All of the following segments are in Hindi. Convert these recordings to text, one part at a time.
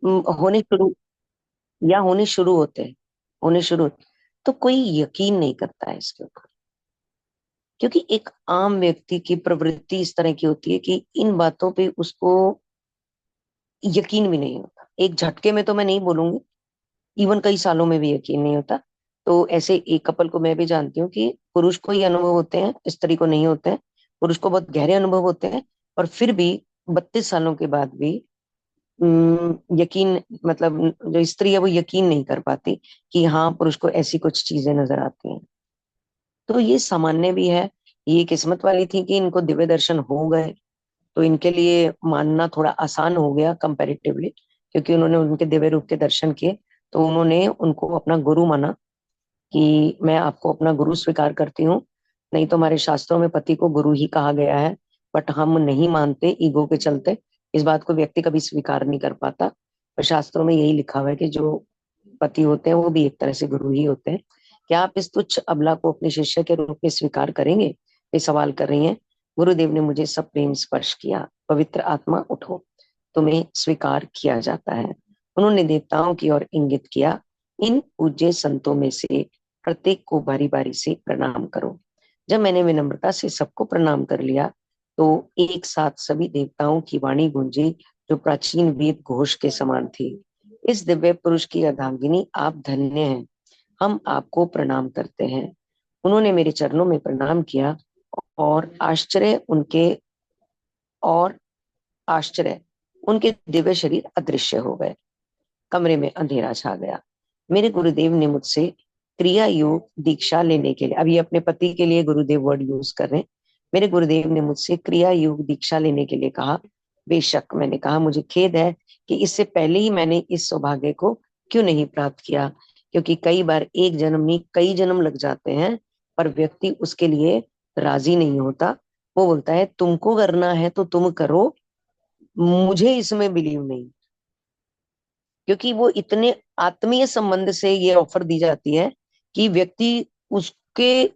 होने शुरू होते हैं, होने शुरू तो कोई यकीन नहीं करता है इसके ऊपर, क्योंकि एक आम व्यक्ति की प्रवृत्ति इस तरह की होती है कि इन बातों पे उसको यकीन भी नहीं होता। एक झटके में तो मैं नहीं बोलूंगी, इवन कई सालों में भी यकीन नहीं होता। तो ऐसे एक कपल को मैं भी जानती हूँ कि पुरुष को ही अनुभव होते हैं, स्त्री को नहीं होते हैं। पुरुष को बहुत गहरे अनुभव होते हैं, और फिर भी 32 सालों के बाद भी यकीन, मतलब जो स्त्री है वो यकीन नहीं कर पाती कि हाँ पुरुष को ऐसी कुछ चीजें नजर आती हैं। तो ये सामान्य भी है। ये किस्मत वाली थी कि इनको दिव्य दर्शन हो गए, तो इनके लिए मानना थोड़ा आसान हो गया कंपैरेटिवली, क्योंकि उन्होंने उनके दिव्य रूप के दर्शन किए। तो उन्होंने उनको अपना गुरु माना कि मैं आपको अपना गुरु स्वीकार करती हूँ। नहीं तो हमारे शास्त्रों में पति को गुरु ही कहा गया है, बट हम नहीं मानते ईगो के चलते। इस बात को व्यक्ति कभी स्वीकार नहीं कर पाता, पर शास्त्रों में यही लिखा हुआ है कि जो पति होते हैं वो भी एक तरह से गुरु ही होते हैं। क्या आप इस तुच्छ अबला को अपने शिष्य के रूप में स्वीकार करेंगे, ये सवाल कर रही हैं। गुरुदेव ने मुझे सब प्रेम स्पर्श किया, पवित्र आत्मा उठो, तुम्हें स्वीकार किया जाता है। उन्होंने देवताओं की ओर इंगित किया, इन पूज्य संतों में से प्रत्येक को बारी बारी से प्रणाम करो। जब मैंने विनम्रता से सबको प्रणाम कर लिया, तो एक साथ सभी देवताओं की वाणी गूंजी, जो प्राचीन वेद घोष के समान थी। इस दिव्य पुरुष की अर्धांगिनी, आप धन्य हैं, हम आपको प्रणाम करते हैं। उन्होंने मेरे चरणों में प्रणाम किया, और और आश्चर्य उनके दिव्य शरीर अदृश्य हो गए। कमरे में अंधेरा छा गया। मेरे गुरुदेव ने मुझसे क्रिया योग दीक्षा लेने के लिए, अभी अपने पति के लिए गुरुदेव वर्ड यूज कर रहे हैं, मेरे गुरुदेव ने मुझसे क्रिया योग दीक्षा लेने के लिए कहा। बेशक, मैंने कहा, मुझे खेद है कि इससे पहले ही मैंने इस सौभाग्य को क्यों नहीं प्राप्त किया, क्योंकि कई बार एक जन्म नहीं कई जन्म लग जाते हैं, पर व्यक्ति उसके लिए राजी नहीं होता। वो बोलता है तुमको करना है तो तुम करो, मुझे इसमें बिलीव नहीं। क्योंकि वो इतने आत्मीय संबंध से ये ऑफर दी जाती है कि व्यक्ति उसके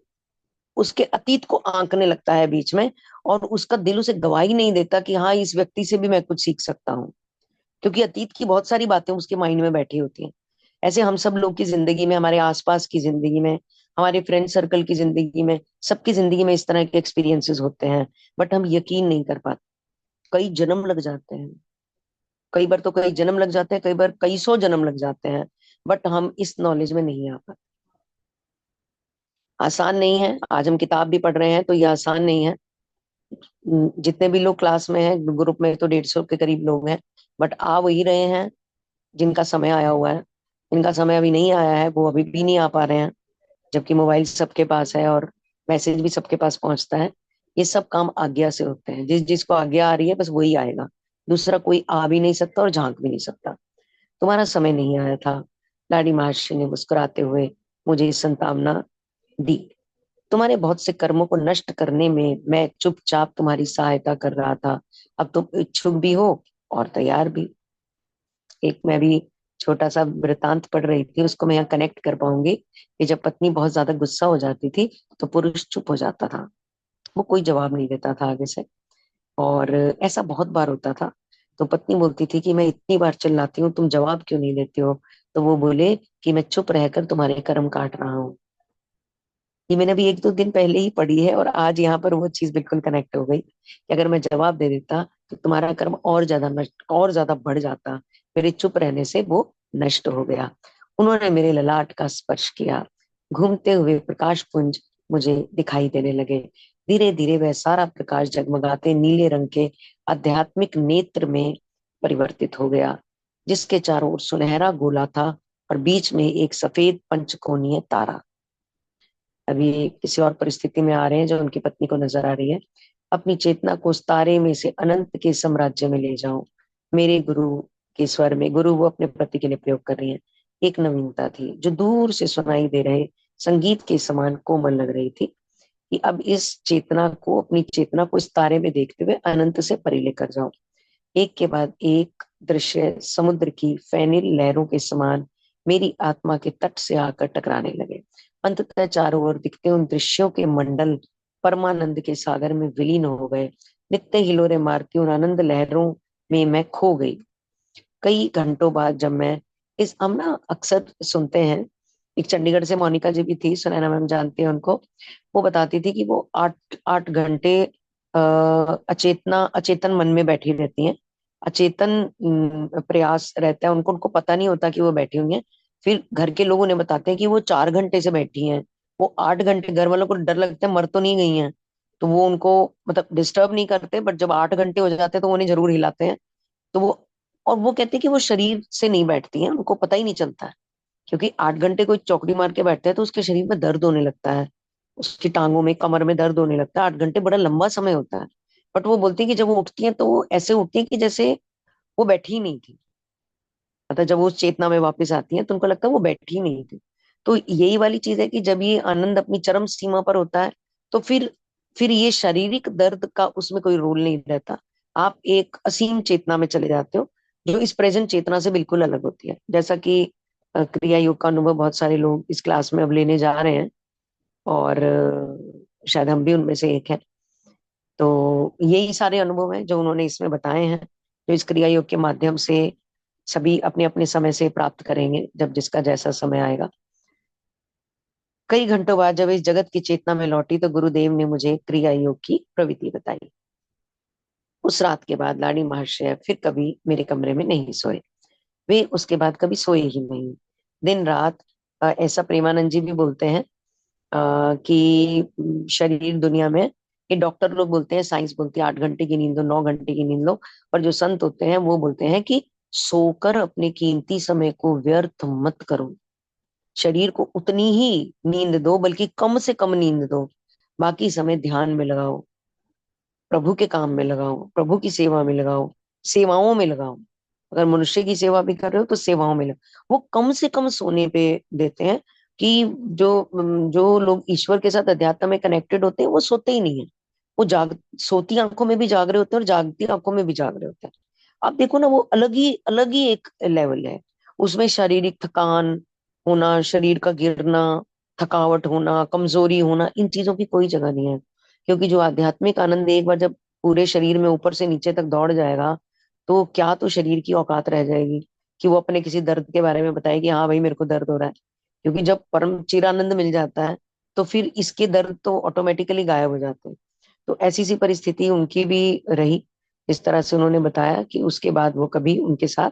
उसके अतीत को आंकने लगता है बीच में, और उसका दिल उसे गवाही नहीं देता कि हाँ इस व्यक्ति से भी मैं कुछ सीख सकता हूँ, क्योंकि अतीत की बहुत सारी बातें उसके माइंड में बैठी होती हैं। ऐसे हम सब लोग की जिंदगी में, हमारे आसपास की जिंदगी में, हमारे फ्रेंड सर्कल की जिंदगी में, सबकी जिंदगी में इस तरह के एक्सपीरियंसेस होते हैं, बट हम यकीन नहीं कर पाते। कई जन्म लग जाते हैं, कई बार तो कई जन्म लग जाते हैं, कई बार कई सौ जन्म लग जाते हैं, बट हम इस नॉलेज में नहीं आ पाते। आसान नहीं है। आज हम किताब भी पढ़ रहे हैं तो ये आसान नहीं है। जितने भी लोग क्लास में हैं, ग्रुप में तो 150 के करीब लोग हैं, बट आ वही रहे हैं जिनका समय आया हुआ है। इनका समय अभी नहीं आया है, वो अभी भी नहीं आ पा रहे हैं, जबकि मोबाइल सबके पास है और मैसेज भी सबके पास पहुंचता है। ये सब काम आज्ञा से होते हैं, जिस जिसको आज्ञा आ रही है बस वही आएगा। दूसरा कोई आ भी नहीं सकता और झांक भी नहीं सकता। तुम्हारा समय नहीं आया था। लाडी महर्षि ने मुस्कुराते हुए मुझे संतावना दी। तुम्हारे बहुत से कर्मों को नष्ट करने में मैं चुपचाप तुम्हारी सहायता कर रहा था। अब तुम इच्छुक भी हो और तैयार भी। एक मैं भी छोटा सा वृतांत पढ़ रही थी, उसको मैं यहाँ कनेक्ट कर पाऊंगी कि जब पत्नी बहुत ज्यादा गुस्सा हो जाती थी तो पुरुष चुप हो जाता था, वो कोई जवाब नहीं देता था आगे से। और ऐसा बहुत बार होता था। तो पत्नी बोलती थी कि मैं इतनी बार चिल्लाती हूँ, तुम जवाब क्यों नहीं देते हो। तो वो बोले कि मैं चुप रहकर तुम्हारे कर्म काट रहा हूँ। ये मैंने अभी 1-2 दिन पहले ही पढ़ी है, और आज यहाँ पर वो चीज बिल्कुल कनेक्ट हो गई कि अगर मैं जवाब दे देता तो तुम्हारा कर्म और ज्यादा नष्ट, और ज्यादा बढ़ जाता। मेरे चुप रहने से वो नष्ट हो गया। उन्होंने मेरे ललाट का स्पर्श किया। घूमते हुए प्रकाश पुंज मुझे दिखाई देने लगे। धीरे धीरे वह सारा प्रकाश जगमगाते नीले रंग के आध्यात्मिक नेत्र में परिवर्तित हो गया, जिसके चारों ओर सुनहरा गोला था, और बीच में एक सफेद पंचकोणीय तारा। अभी किसी और परिस्थिति में आ रहे हैं जो उनकी पत्नी को नजर आ रही है। अपनी चेतना को उस तारे में से अनंत के साम्राज्य में ले जाओ। मेरे गुरु के स्वर में, गुरु वो अपने पति के लिए प्रयोग कर रही है, एक नवीनता थी जो दूर से सुनाई दे रहे संगीत के समान कोमल लग रही थी। कि अब इस चेतना को, अपनी चेतना को इस तारे में देखते हुए अनंत से परे लेकर जाओ। एक के बाद एक दृश्य समुद्र की फैनिल लहरों के समान मेरी आत्मा के तट से आकर टकराने लगे। अंततः चारों ओर दिखते उन दृश्यों के मंडल परमानंद के सागर में विलीन हो गए। नित्य हिलोरे मारती उन आनंद लहरों में मैं खो गई। कई घंटों बाद जब मैं इस हम ना अक्सर सुनते हैं, एक चंडीगढ़ से मोनिका जी भी थी, सुनैना मैम जानते हैं उनको, वो बताती थी कि वो 8 8 घंटे अचेतन मन में बैठी रहती हैं। अचेतन प्रयास रहता है उनको, उनको पता नहीं होता कि वो बैठी हुई हैं। फिर घर के लोग उन्हें बताते हैं कि वो 4 घंटे से बैठी हैं। वो 8 घंटे, घर वालों को डर लगता है मर तो नहीं गई हैं, तो वो उनको मतलब डिस्टर्ब नहीं करते, बट जब 8 घंटे हो जाते हैं तो वो उन्हें जरूर हिलाते हैं। तो वो, और वो कहते हैं कि वो शरीर से नहीं बैठती हैं, उनको पता ही नहीं चलता है। क्योंकि 8 घंटे कोई चौकड़ी मार के बैठता है तो उसके शरीर में दर्द होने लगता है, उसकी टांगों में कमर में दर्द होने लगता है। 8 घंटे बड़ा लंबा समय होता है। बट वो बोलती है कि जब वो उठती है तो वो ऐसे उठती है कि जैसे वो बैठी ही नहीं थी। मतलब जब वो उस चेतना में वापस आती है तो उनको लगता है वो बैठी ही नहीं थी। तो यही वाली चीज है कि जब ये आनंद अपनी चरम सीमा पर होता है तो फिर ये शारीरिक दर्द का उसमें कोई रोल नहीं रहता। आप एक असीम चेतना में चले जाते हो, जो इस प्रेजेंट चेतना से बिल्कुल अलग होती है। जैसा कि क्रिया योग का अनुभव बहुत सारे लोग इस क्लास में अब लेने जा रहे हैं, और शायद हम भी उनमें से एक है। तो यही सारे अनुभव हैं जो उन्होंने इसमें बताए हैं, जो इस क्रिया योग के माध्यम से सभी अपने अपने समय से प्राप्त करेंगे, जब जिसका जैसा समय आएगा। कई घंटों बाद जब इस जगत की चेतना में लौटी तो गुरुदेव ने मुझे क्रिया योग की प्रवृत्ति बताई। उस रात के बाद लाडी महाशय फिर कभी मेरे कमरे में नहीं सोए। वे उसके बाद कभी सोए ही नहीं, दिन रात। ऐसा प्रेमानंद जी भी बोलते हैं कि शरीर दुनिया में, ये डॉक्टर लोग बोलते हैं, साइंस बोलती है 8 घंटे की नींद लो, 9 घंटे की नींद लो। और जो संत होते हैं वो बोलते हैं कि सोकर अपने कीमती समय को व्यर्थ मत करो। शरीर को उतनी ही नींद दो, बल्कि कम से कम नींद दो। बाकी समय ध्यान में लगाओ, प्रभु के काम में लगाओ, प्रभु की सेवा में लगाओ, सेवाओं में लगाओ। अगर मनुष्य की सेवा भी कर रहे हो तो सेवाओं में लगाओ। वो कम से कम सोने पे देते हैं कि जो लोग ईश्वर के साथ अध्यात्म में कनेक्टेड होते हैं वो सोते ही नहीं है। वो सोती आंखों में भी जाग रहे होते हैं और जागती आंखों में भी जाग रहे होते हैं। आप देखो ना, वो अलग ही एक लेवल है। उसमें शारीरिक थकान होना, शरीर का गिरना, थकावट होना, कमजोरी होना, इन चीजों की कोई जगह नहीं है। क्योंकि जो आध्यात्मिक आनंद एक बार जब पूरे शरीर में ऊपर से नीचे तक दौड़ जाएगा, तो क्या तो शरीर की औकात रह जाएगी कि वो अपने किसी दर्द के बारे में बताए कि हाँ भाई मेरे को दर्द हो रहा है। क्योंकि जब परम चिरानंद मिल जाता है तो फिर इसके दर्द तो ऑटोमेटिकली गायब हो जाते हैं। तो ऐसी सी परिस्थिति उनकी भी रही। इस तरह से उन्होंने बताया कि उसके बाद वो कभी उनके साथ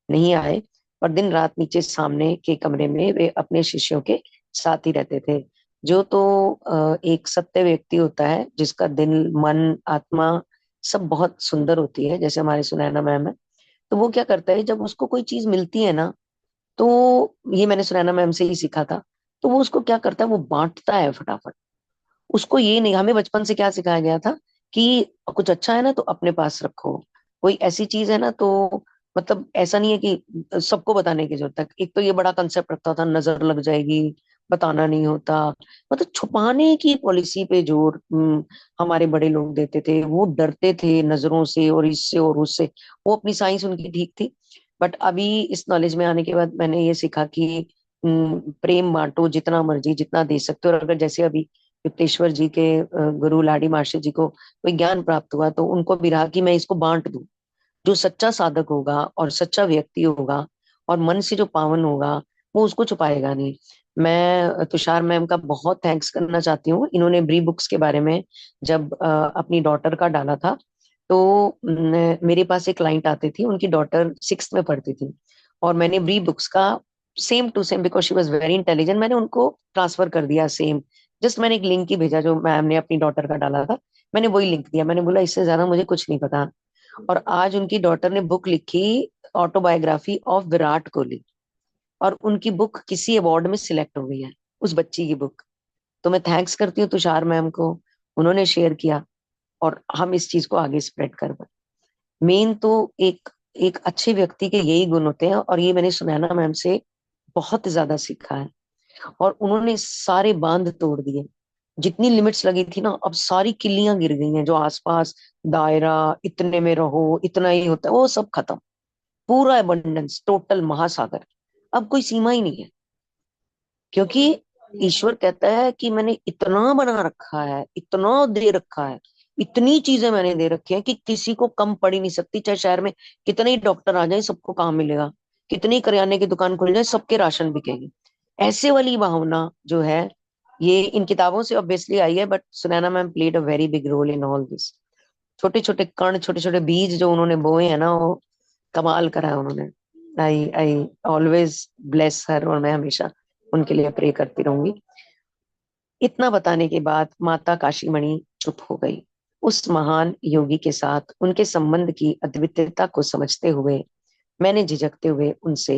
नहीं आए, और दिन रात नीचे सामने के कमरे में वे अपने शिष्यों के साथ ही रहते थे। जो तो एक सत्य व्यक्ति होता है जिसका दिल, मन, आत्मा सब बहुत सुंदर होती है, जैसे हमारे सुनैना मैम है। तो वो क्या करता है, जब उसको कोई चीज मिलती है ना, तो ये मैंने सुनैना मैम से ही सीखा था, तो वो उसको क्या करता है, वो बांटता है फटाफट। उसको ये नहीं, हमें बचपन से क्या सिखाया गया था कि कुछ अच्छा है ना तो अपने पास रखो, कोई ऐसी चीज है ना तो मतलब ऐसा नहीं है कि सबको बताने की जरूरत है। एक तो ये बड़ा कंसेप्ट रखता था, नजर लग जाएगी, बताना नहीं होता। मतलब छुपाने की पॉलिसी पे जोर हमारे बड़े लोग देते थे। वो डरते थे नजरों से और इससे और उससे। वो अपनी साइंस उनकी ठीक थी। बट अभी इस नॉलेज में आने के बाद मैंने ये सीखा कि प्रेम बांटो जितना मर्जी, जितना दे सकते हो। और अगर जैसे अभी युक्तेश्वर जी के गुरु लाडी मास्टर जी को कोई ज्ञान प्राप्त हुआ तो उनको भी रहा कि मैं इसको बांट दूं। जो सच्चा साधक होगा और सच्चा व्यक्ति होगा और मन से जो पावन होगा, वो उसको छुपाएगा नहीं। मैं तुषार मैम का बहुत थैंक्स करना चाहती हूँ। इन्होंने ब्री बुक्स के बारे में जब अपनी डॉटर का डाला था, तो मेरे पास एक क्लाइंट आती थी, उनकी डॉटर 6th में पढ़ती थी, और मैंने ब्री बुक्स का same to same, because she was very intelligent, मैंने उनको ट्रांसफर कर दिया सेम। जस्ट मैंने एक लिंक ही भेजा जो मैम ने अपनी डॉटर का डाला था, मैंने वही लिंक दिया। मैंने बोला इससे ज्यादा मुझे कुछ नहीं पता। और आज उनकी डॉटर ने बुक लिखी, ऑटोबायोग्राफी ऑफ विराट कोहली, और उनकी बुक किसी अवार्ड में सिलेक्ट हो गई है, उस बच्ची की बुक। तो मैं थैंक्स करती हूँ तुषार मैम को, उन्होंने शेयर किया और हम इस चीज को आगे स्प्रेड कर पाए। मेन तो एक एक अच्छे व्यक्ति के यही गुण होते हैं, और ये मैंने सुनैना मैम से बहुत ज्यादा सीखा है। और उन्होंने सारे बांध तोड़ दिए, जितनी लिमिट्स लगी थी ना, अब सारी किल्लियां गिर गई हैं। जो आसपास दायरा, इतने में रहो, इतना ही होता है, वो सब खत्म। पूरा एबंडेंस, टोटल महासागर। अब कोई सीमा ही नहीं है। क्योंकि ईश्वर कहता है कि मैंने इतना बना रखा है, इतना दे रखा है, इतनी चीजें मैंने दे रखी हैं कि किसी को कम पड़ ही नहीं सकती, चाहे शहर में कितने ही डॉक्टर आ जाए सबको काम मिलेगा, कितनी करियाने की दुकान खुल जाए सबके राशन बिकेगी। ऐसे वाली भावना जो है, ये इन किताबों से ऑब्वियसली आई है, but Sunaina ma'am played a very big role in all this. छोटे छोटे कण, छोटे छोटे बीज जो उन्होंने बोए हैं ना, वो कमाल करा है उन्होंने। आई आई ऑलवेज ब्लेस हर, और मैं हमेशा उनके लिए प्रे करती रहूंगी। इतना बताने के बाद माता काशीमणि चुप हो गई। उस महान योगी के साथ उनके संबंध की अद्वितीयता को समझते हुए मैंने झिझकते हुए उनसे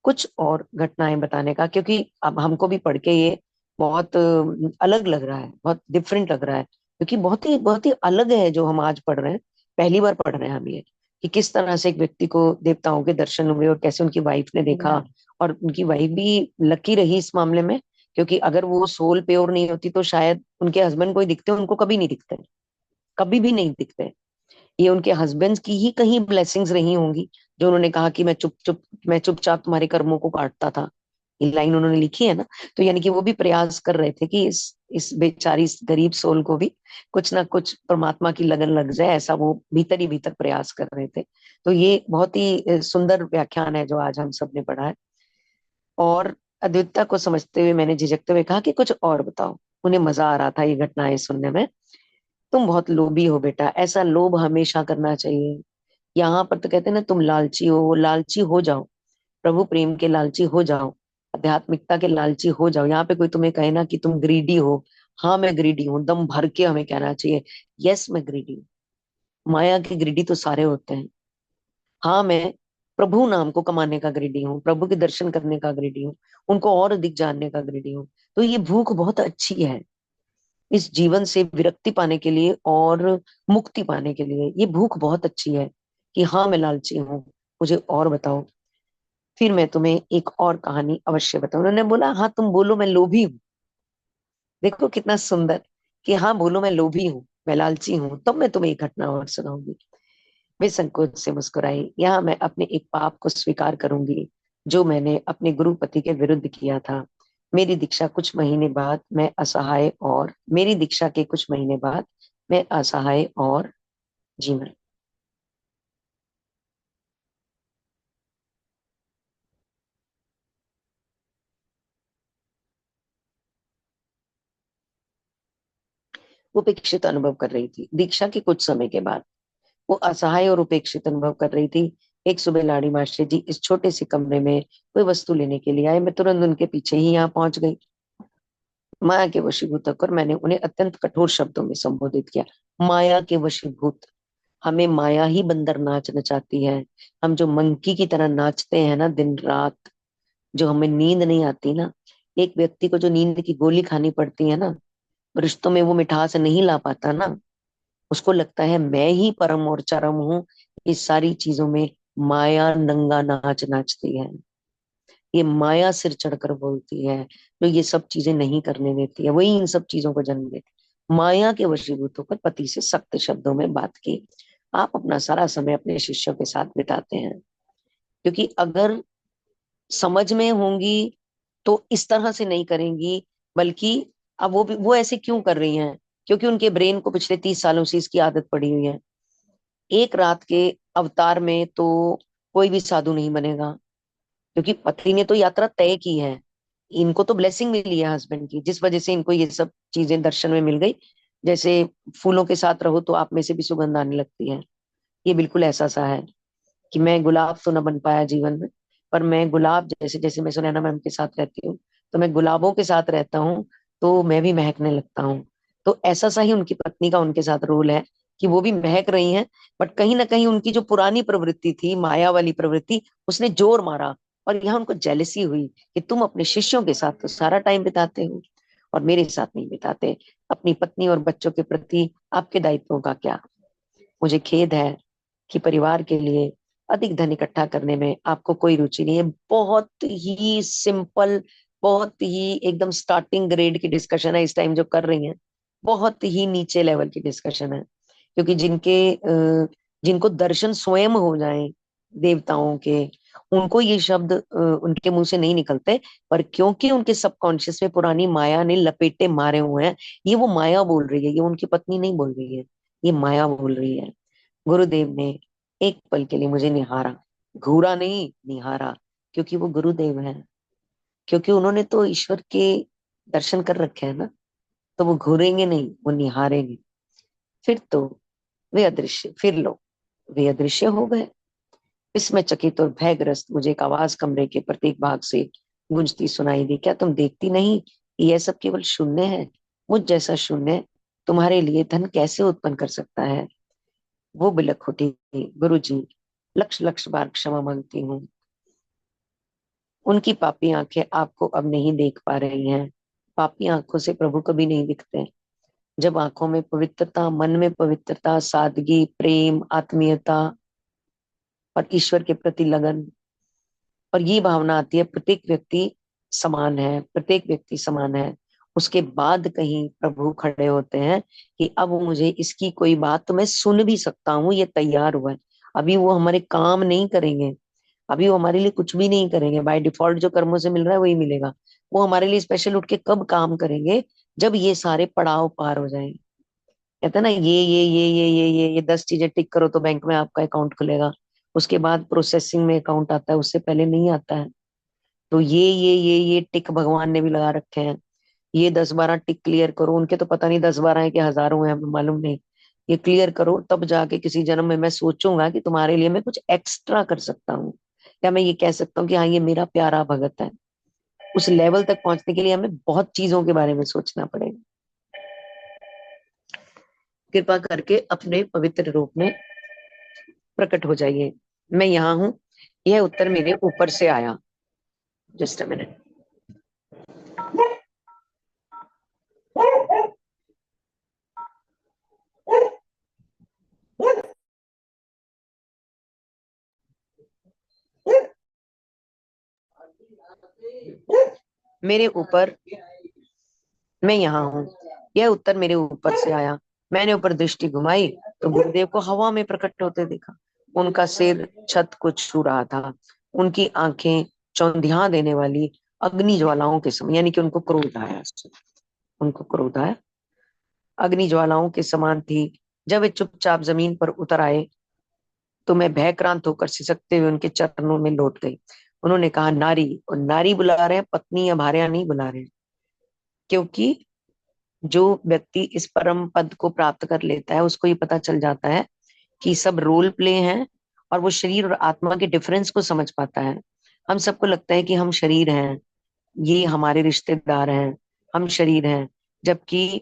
कुछ और घटनाएं बताने का, क्योंकि अब हमको भी पढ़ के ये बहुत अलग लग रहा है, बहुत डिफरेंट लग रहा है, क्योंकि बहुत ही अलग है जो हम आज पढ़ रहे हैं। पहली बार पढ़ रहे हैं हम ये, कि किस तरह से एक व्यक्ति को देवताओं के दर्शन हुए और कैसे उनकी वाइफ ने देखा। और उनकी वाइफ भी लकी रही इस मामले में, क्योंकि अगर वो सोल प्योर नहीं होती तो शायद उनके हस्बैंड को ही दिखते, उनको कभी नहीं दिखते, कभी भी नहीं दिखते। ये उनके हस्बैंड की ही कहीं ब्लेसिंग्स रही होंगी, जो उन्होंने कहा कि मैं चुपचाप तुम्हारे कर्मों को काटता था। ये लाइन उन्होंने लिखी है ना। तो यानी कि वो भी प्रयास कर रहे थे कि इस बेचारी, इस गरीब सोल को भी कुछ ना कुछ परमात्मा की लगन लग जाए, ऐसा वो भीतर ही भीतर प्रयास कर रहे थे। तो ये बहुत ही सुंदर व्याख्यान है जो आज हम सब ने पढ़ा है। और अद्वितीयता को समझते हुए मैंने झिझकते हुए कहा कि कुछ और बताओ। उन्हें मजा आ रहा था ये घटनाएं सुनने में। तुम बहुत लोभी हो बेटा, ऐसा लोभ हमेशा करना चाहिए। यहाँ पर तो कहते हैं ना, तुम लालची हो, लालची हो जाओ, प्रभु प्रेम के लालची हो जाओ, आध्यात्मिकता के लालची हो जाओ। यहाँ पे कोई तुम्हें कहे ना कि तुम ग्रीडी हो, हाँ मैं ग्रीडी हूँ, दम भर के हमें कहना चाहिए, यस मैं ग्रीडी हूँ। माया के ग्रीडी तो सारे होते हैं। हाँ मैं प्रभु नाम को कमाने का ग्रीडी हूँ, प्रभु के दर्शन करने का ग्रीडी हूँ, उनको और अधिक जानने का ग्रीडी हूँ। तो ये भूख बहुत अच्छी है, इस जीवन से विरक्ति पाने के लिए और मुक्ति पाने के लिए ये भूख बहुत अच्छी है, कि हाँ मैं लालची हूँ, मुझे और बताओ। फिर मैं तुम्हें एक और कहानी अवश्य बताऊं। उन्होंने बोला हाँ तुम बोलो, मैं लोभी हूँ। देखो कितना सुंदर, कि हाँ बोलो मैं लोभी हूँ, मैं लालची हूँ, तब मैं तुम्हें एक घटना और सुनाऊंगी। वे संकोच से मुस्कुराई। यहाँ मैं अपने एक पाप को स्वीकार करूंगी, जो मैंने अपने गुरुपति के विरुद्ध किया था। मेरी दीक्षा के कुछ महीने बाद मैं असहाय और जी मैं उपेक्षित अनुभव कर रही थी। दीक्षा के कुछ समय के बाद वो असहाय और उपेक्षित अनुभव कर रही थी। एक सुबह लाड़ी मास्टर जी इस छोटे से कमरे में कोई वस्तु लेने के लिए आए। मैं तुरंत उनके पीछे ही यहाँ पहुंच गई। माया के वशीभूत होकर मैंने उन्हें अत्यंत कठोर शब्दों में संबोधित किया। माया के वशीभूत, हमें माया ही बंदर नाच नचाती है। हम जो मंकी की तरह नाचते हैं ना दिन रात, जो हमें नींद नहीं आती ना, एक व्यक्ति को जो नींद की गोली खानी पड़ती है ना, रिश्तों में वो मिठास नहीं ला पाता ना, उसको लगता है मैं ही परम और चरम हूँ। इस सारी चीजों में माया नंगा नाच नाचती है। ये माया सिर चढ़कर बोलती है, जो ये सब चीजें नहीं करने देती है, वही इन सब चीजों को जन्म देती है। माया के वशीभूत होकर पति से सख्त शब्दों में बात की। आप अपना सारा समय अपने शिष्यों के साथ बिताते हैं, क्योंकि अगर समझ में होंगी तो इस तरह से नहीं करेंगी। बल्कि अब वो ऐसे क्यों कर रही हैं, क्योंकि उनके ब्रेन को पिछले 30 सालों से इसकी आदत पड़ी हुई है। एक रात के अवतार में तो कोई भी साधु नहीं बनेगा, क्योंकि पत्नी ने तो यात्रा तय की है। इनको तो ब्लेसिंग मिली है हस्बैंड की, जिस वजह से इनको ये सब चीजें दर्शन में मिल गई। जैसे फूलों के साथ रहो तो आप में से भी सुगंध आने लगती है। ये बिल्कुल ऐसा सा है कि मैं गुलाब तो न बन पाया जीवन में, पर मैं गुलाब जैसे, जैसे मैं सुनैना मैम के साथ रहती हूँ तो मैं गुलाबों के साथ रहता हूँ, तो मैं भी महकने लगता हूँ। तो ऐसा सा ही उनकी पत्नी का उनके साथ रोल है, कि वो भी महक रही हैं। बट कहीं ना कहीं उनकी जो पुरानी प्रवृत्ति थी, माया वाली प्रवृत्ति, उसने जोर मारा। और यहाँ उनको जेलसी हुई कि तुम अपने शिष्यों के साथ तो सारा टाइम बिताते हो और मेरे साथ नहीं बिताते। अपनी पत्नी और बच्चों के प्रति आपके दायित्वों का क्या? मुझे खेद है कि परिवार के लिए अधिक धन इकट्ठा करने में आपको कोई रुचि नहीं है। बहुत ही सिंपल, बहुत ही एकदम स्टार्टिंग ग्रेड की डिस्कशन है इस टाइम जो कर रही हैं। बहुत ही नीचे लेवल की डिस्कशन है, क्योंकि जिनको दर्शन स्वयं हो जाए देवताओं के, उनको ये शब्द उनके मुंह से नहीं निकलते। पर क्योंकि उनके सबकॉन्शियस में पुरानी माया ने लपेटे मारे हुए हैं, ये वो माया बोल रही है, ये उनकी पत्नी नहीं बोल रही है। ये माया बोल रही है। गुरुदेव ने एक पल के लिए मुझे निहारा, घूरा नहीं, निहारा, क्योंकि वो गुरुदेव है, क्योंकि उन्होंने तो ईश्वर के दर्शन कर रखे हैं ना, तो वो घूरेंगे नहीं, वो निहारेंगे। फिर तो वे अदृश्य, फिर लो, वे अदृश्य हो गए। इसमें चकित और भयग्रस्त मुझे एक आवाज कमरे के प्रत्येक भाग से गूंजती सुनाई दी, क्या तुम देखती नहीं, यह सब केवल शून्य है। मुझ जैसा शून्य तुम्हारे लिए धन कैसे उत्पन्न कर सकता है। वो बिलख उठी, गुरु जी, लक्ष लक्ष बार क्षमा मांगती हूँ। उनकी पापी आंखें आपको अब नहीं देख पा रही हैं। पापी आंखों से प्रभु कभी नहीं दिखते। जब आंखों में पवित्रता, मन में पवित्रता, सादगी, प्रेम, आत्मीयता और ईश्वर के प्रति लगन और ये भावना आती है, प्रत्येक व्यक्ति समान है, प्रत्येक व्यक्ति समान है, उसके बाद कहीं प्रभु खड़े होते हैं कि अब मुझे इसकी कोई बात तो मैं सुन भी सकता हूँ, ये तैयार हुआ है। अभी वो हमारे काम नहीं करेंगे, अभी वो हमारे लिए कुछ भी नहीं करेंगे, बाय डिफॉल्ट जो कर्मों से मिल रहा है वही मिलेगा। वो हमारे लिए स्पेशल उठ के कब काम करेंगे, जब ये सारे पड़ाव पार हो जाएंगे। कहते हैं ना, ये 10 चीजें टिक करो तो बैंक में आपका अकाउंट खुलेगा। उसके बाद प्रोसेसिंग में अकाउंट आता है, उससे पहले नहीं आता है। तो ये टिक भगवान ने भी लगा रखे हैं। ये 10-12 टिक क्लियर करो, उनके तो पता नहीं 10-12 है कि हजारों है, हमें मालूम नहीं। ये क्लियर करो, तब जाके किसी जन्म में मैं सोचूंगा कि तुम्हारे लिए मैं कुछ एक्स्ट्रा कर सकता हूँ, या मैं ये कह सकता हूँ कि हाँ ये मेरा प्यारा भगत है। उस लेवल तक पहुंचने के लिए हमें बहुत चीजों के बारे में सोचना पड़ेगा। कृपा करके अपने पवित्र रूप में प्रकट हो जाइए। मैं यहाँ हूँ, यह उत्तर मेरे ऊपर से आया। Just a minute. मेरे ऊपर, मैं यहाँ हूँ, यह उत्तर मेरे ऊपर से आया। मैंने ऊपर दृष्टि घुमाई तो गुरुदेव को हवा में प्रकट होते देखा। उनका सिर छत को छू रहा था। उनकी आंखें चौंधिया देने वाली अग्नि ज्वालाओं के समान, यानी कि उनको क्रोध आया, उनको क्रोध आया, अग्नि ज्वालाओं के समान थी। जब वे चुपचाप जमीन पर उतर आए तो मैं भयक्रांत होकर सिसकते हुए उनके चरणों में लौट गई। उन्होंने कहा, नारी, और नारी बुला रहे हैं, पत्नी या भार्या नहीं बुला रहे हैं। क्योंकि जो व्यक्ति इस परम पद को प्राप्त कर लेता है उसको ये पता चल जाता है कि सब रोल प्ले है, और वो शरीर और आत्मा के डिफरेंस को समझ पाता है। हम सबको लगता है कि हम शरीर हैं, ये हमारे रिश्तेदार हैं, हम शरीर हैं, जबकि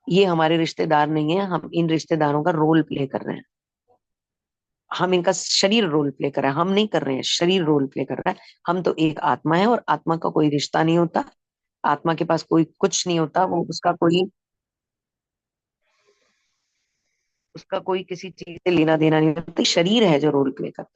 ये हमारे रिश्तेदार नहीं है, हम इन रिश्तेदारों का रोल प्ले कर रहे हैं। हम इनका शरीर रोल प्ले कर रहे हैं, हम नहीं कर रहे हैं, शरीर रोल प्ले कर रहा है। हम तो एक आत्मा है, और आत्मा का कोई रिश्ता नहीं होता, आत्मा के पास कोई कुछ नहीं होता, वो उसका कोई किसी चीज से लेना देना नहीं होता, शरीर है जो रोल प्ले करता है।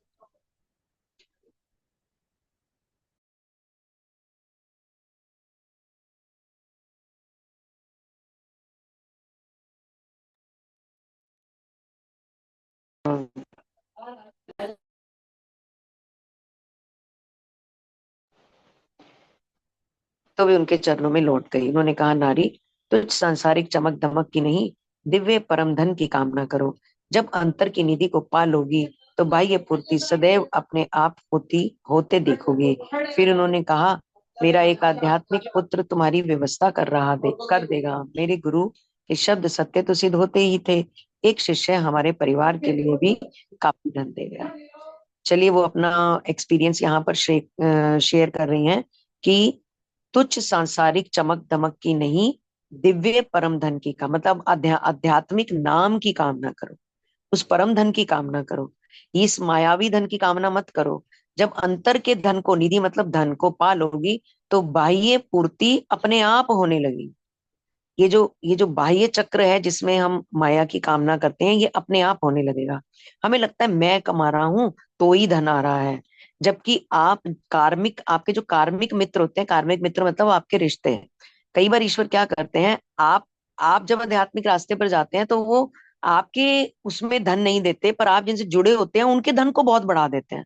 तो वे उनके चरणों में लौट गई। उन्होंने कहा, नारी, तुझ सांसारिक चमक दमक की नहीं, दिव्य परम धन की कामना करो। जब अंतर की निधि को पा लोगी तो बाह्य पूर्ति सदैव अपने आप होती होते देखोगी। फिर उन्होंने कहा, मेरा एक आध्यात्मिक पुत्र तुम्हारी व्यवस्था कर देगा। मेरे गुरु के शब्द सत्य तो सिद्ध होते ही थे, एक शिष्य हमारे परिवार के लिए भी काफी धन देगा। चलिए, वो अपना एक्सपीरियंस यहाँ पर शेयर कर रही हैं कि तुच्छ सांसारिक चमक दमक की नहीं, दिव्य परम धन की का मतलब आध्यात्मिक नाम की कामना करो, उस परम धन की कामना करो, इस मायावी धन की कामना मत करो। जब अंतर के धन को, निधि मतलब धन को पा लोगी, तो बाह्य पूर्ति अपने आप होने लगी। ये जो बाह्य चक्र है जिसमें हम माया की कामना करते हैं, ये अपने आप होने लगेगा। हमें लगता है मैं कमा रहा हूं तो ही धन आ रहा है, जबकि आप कार्मिक, आपके जो कार्मिक मित्र होते हैं, कार्मिक मित्र मतलब आपके रिश्ते हैं। कई बार ईश्वर क्या करते हैं, आप जब आध्यात्मिक रास्ते पर जाते हैं तो वो आपके उसमें धन नहीं देते, पर आप जिनसे जुड़े होते हैं उनके धन को बहुत बढ़ा देते हैं।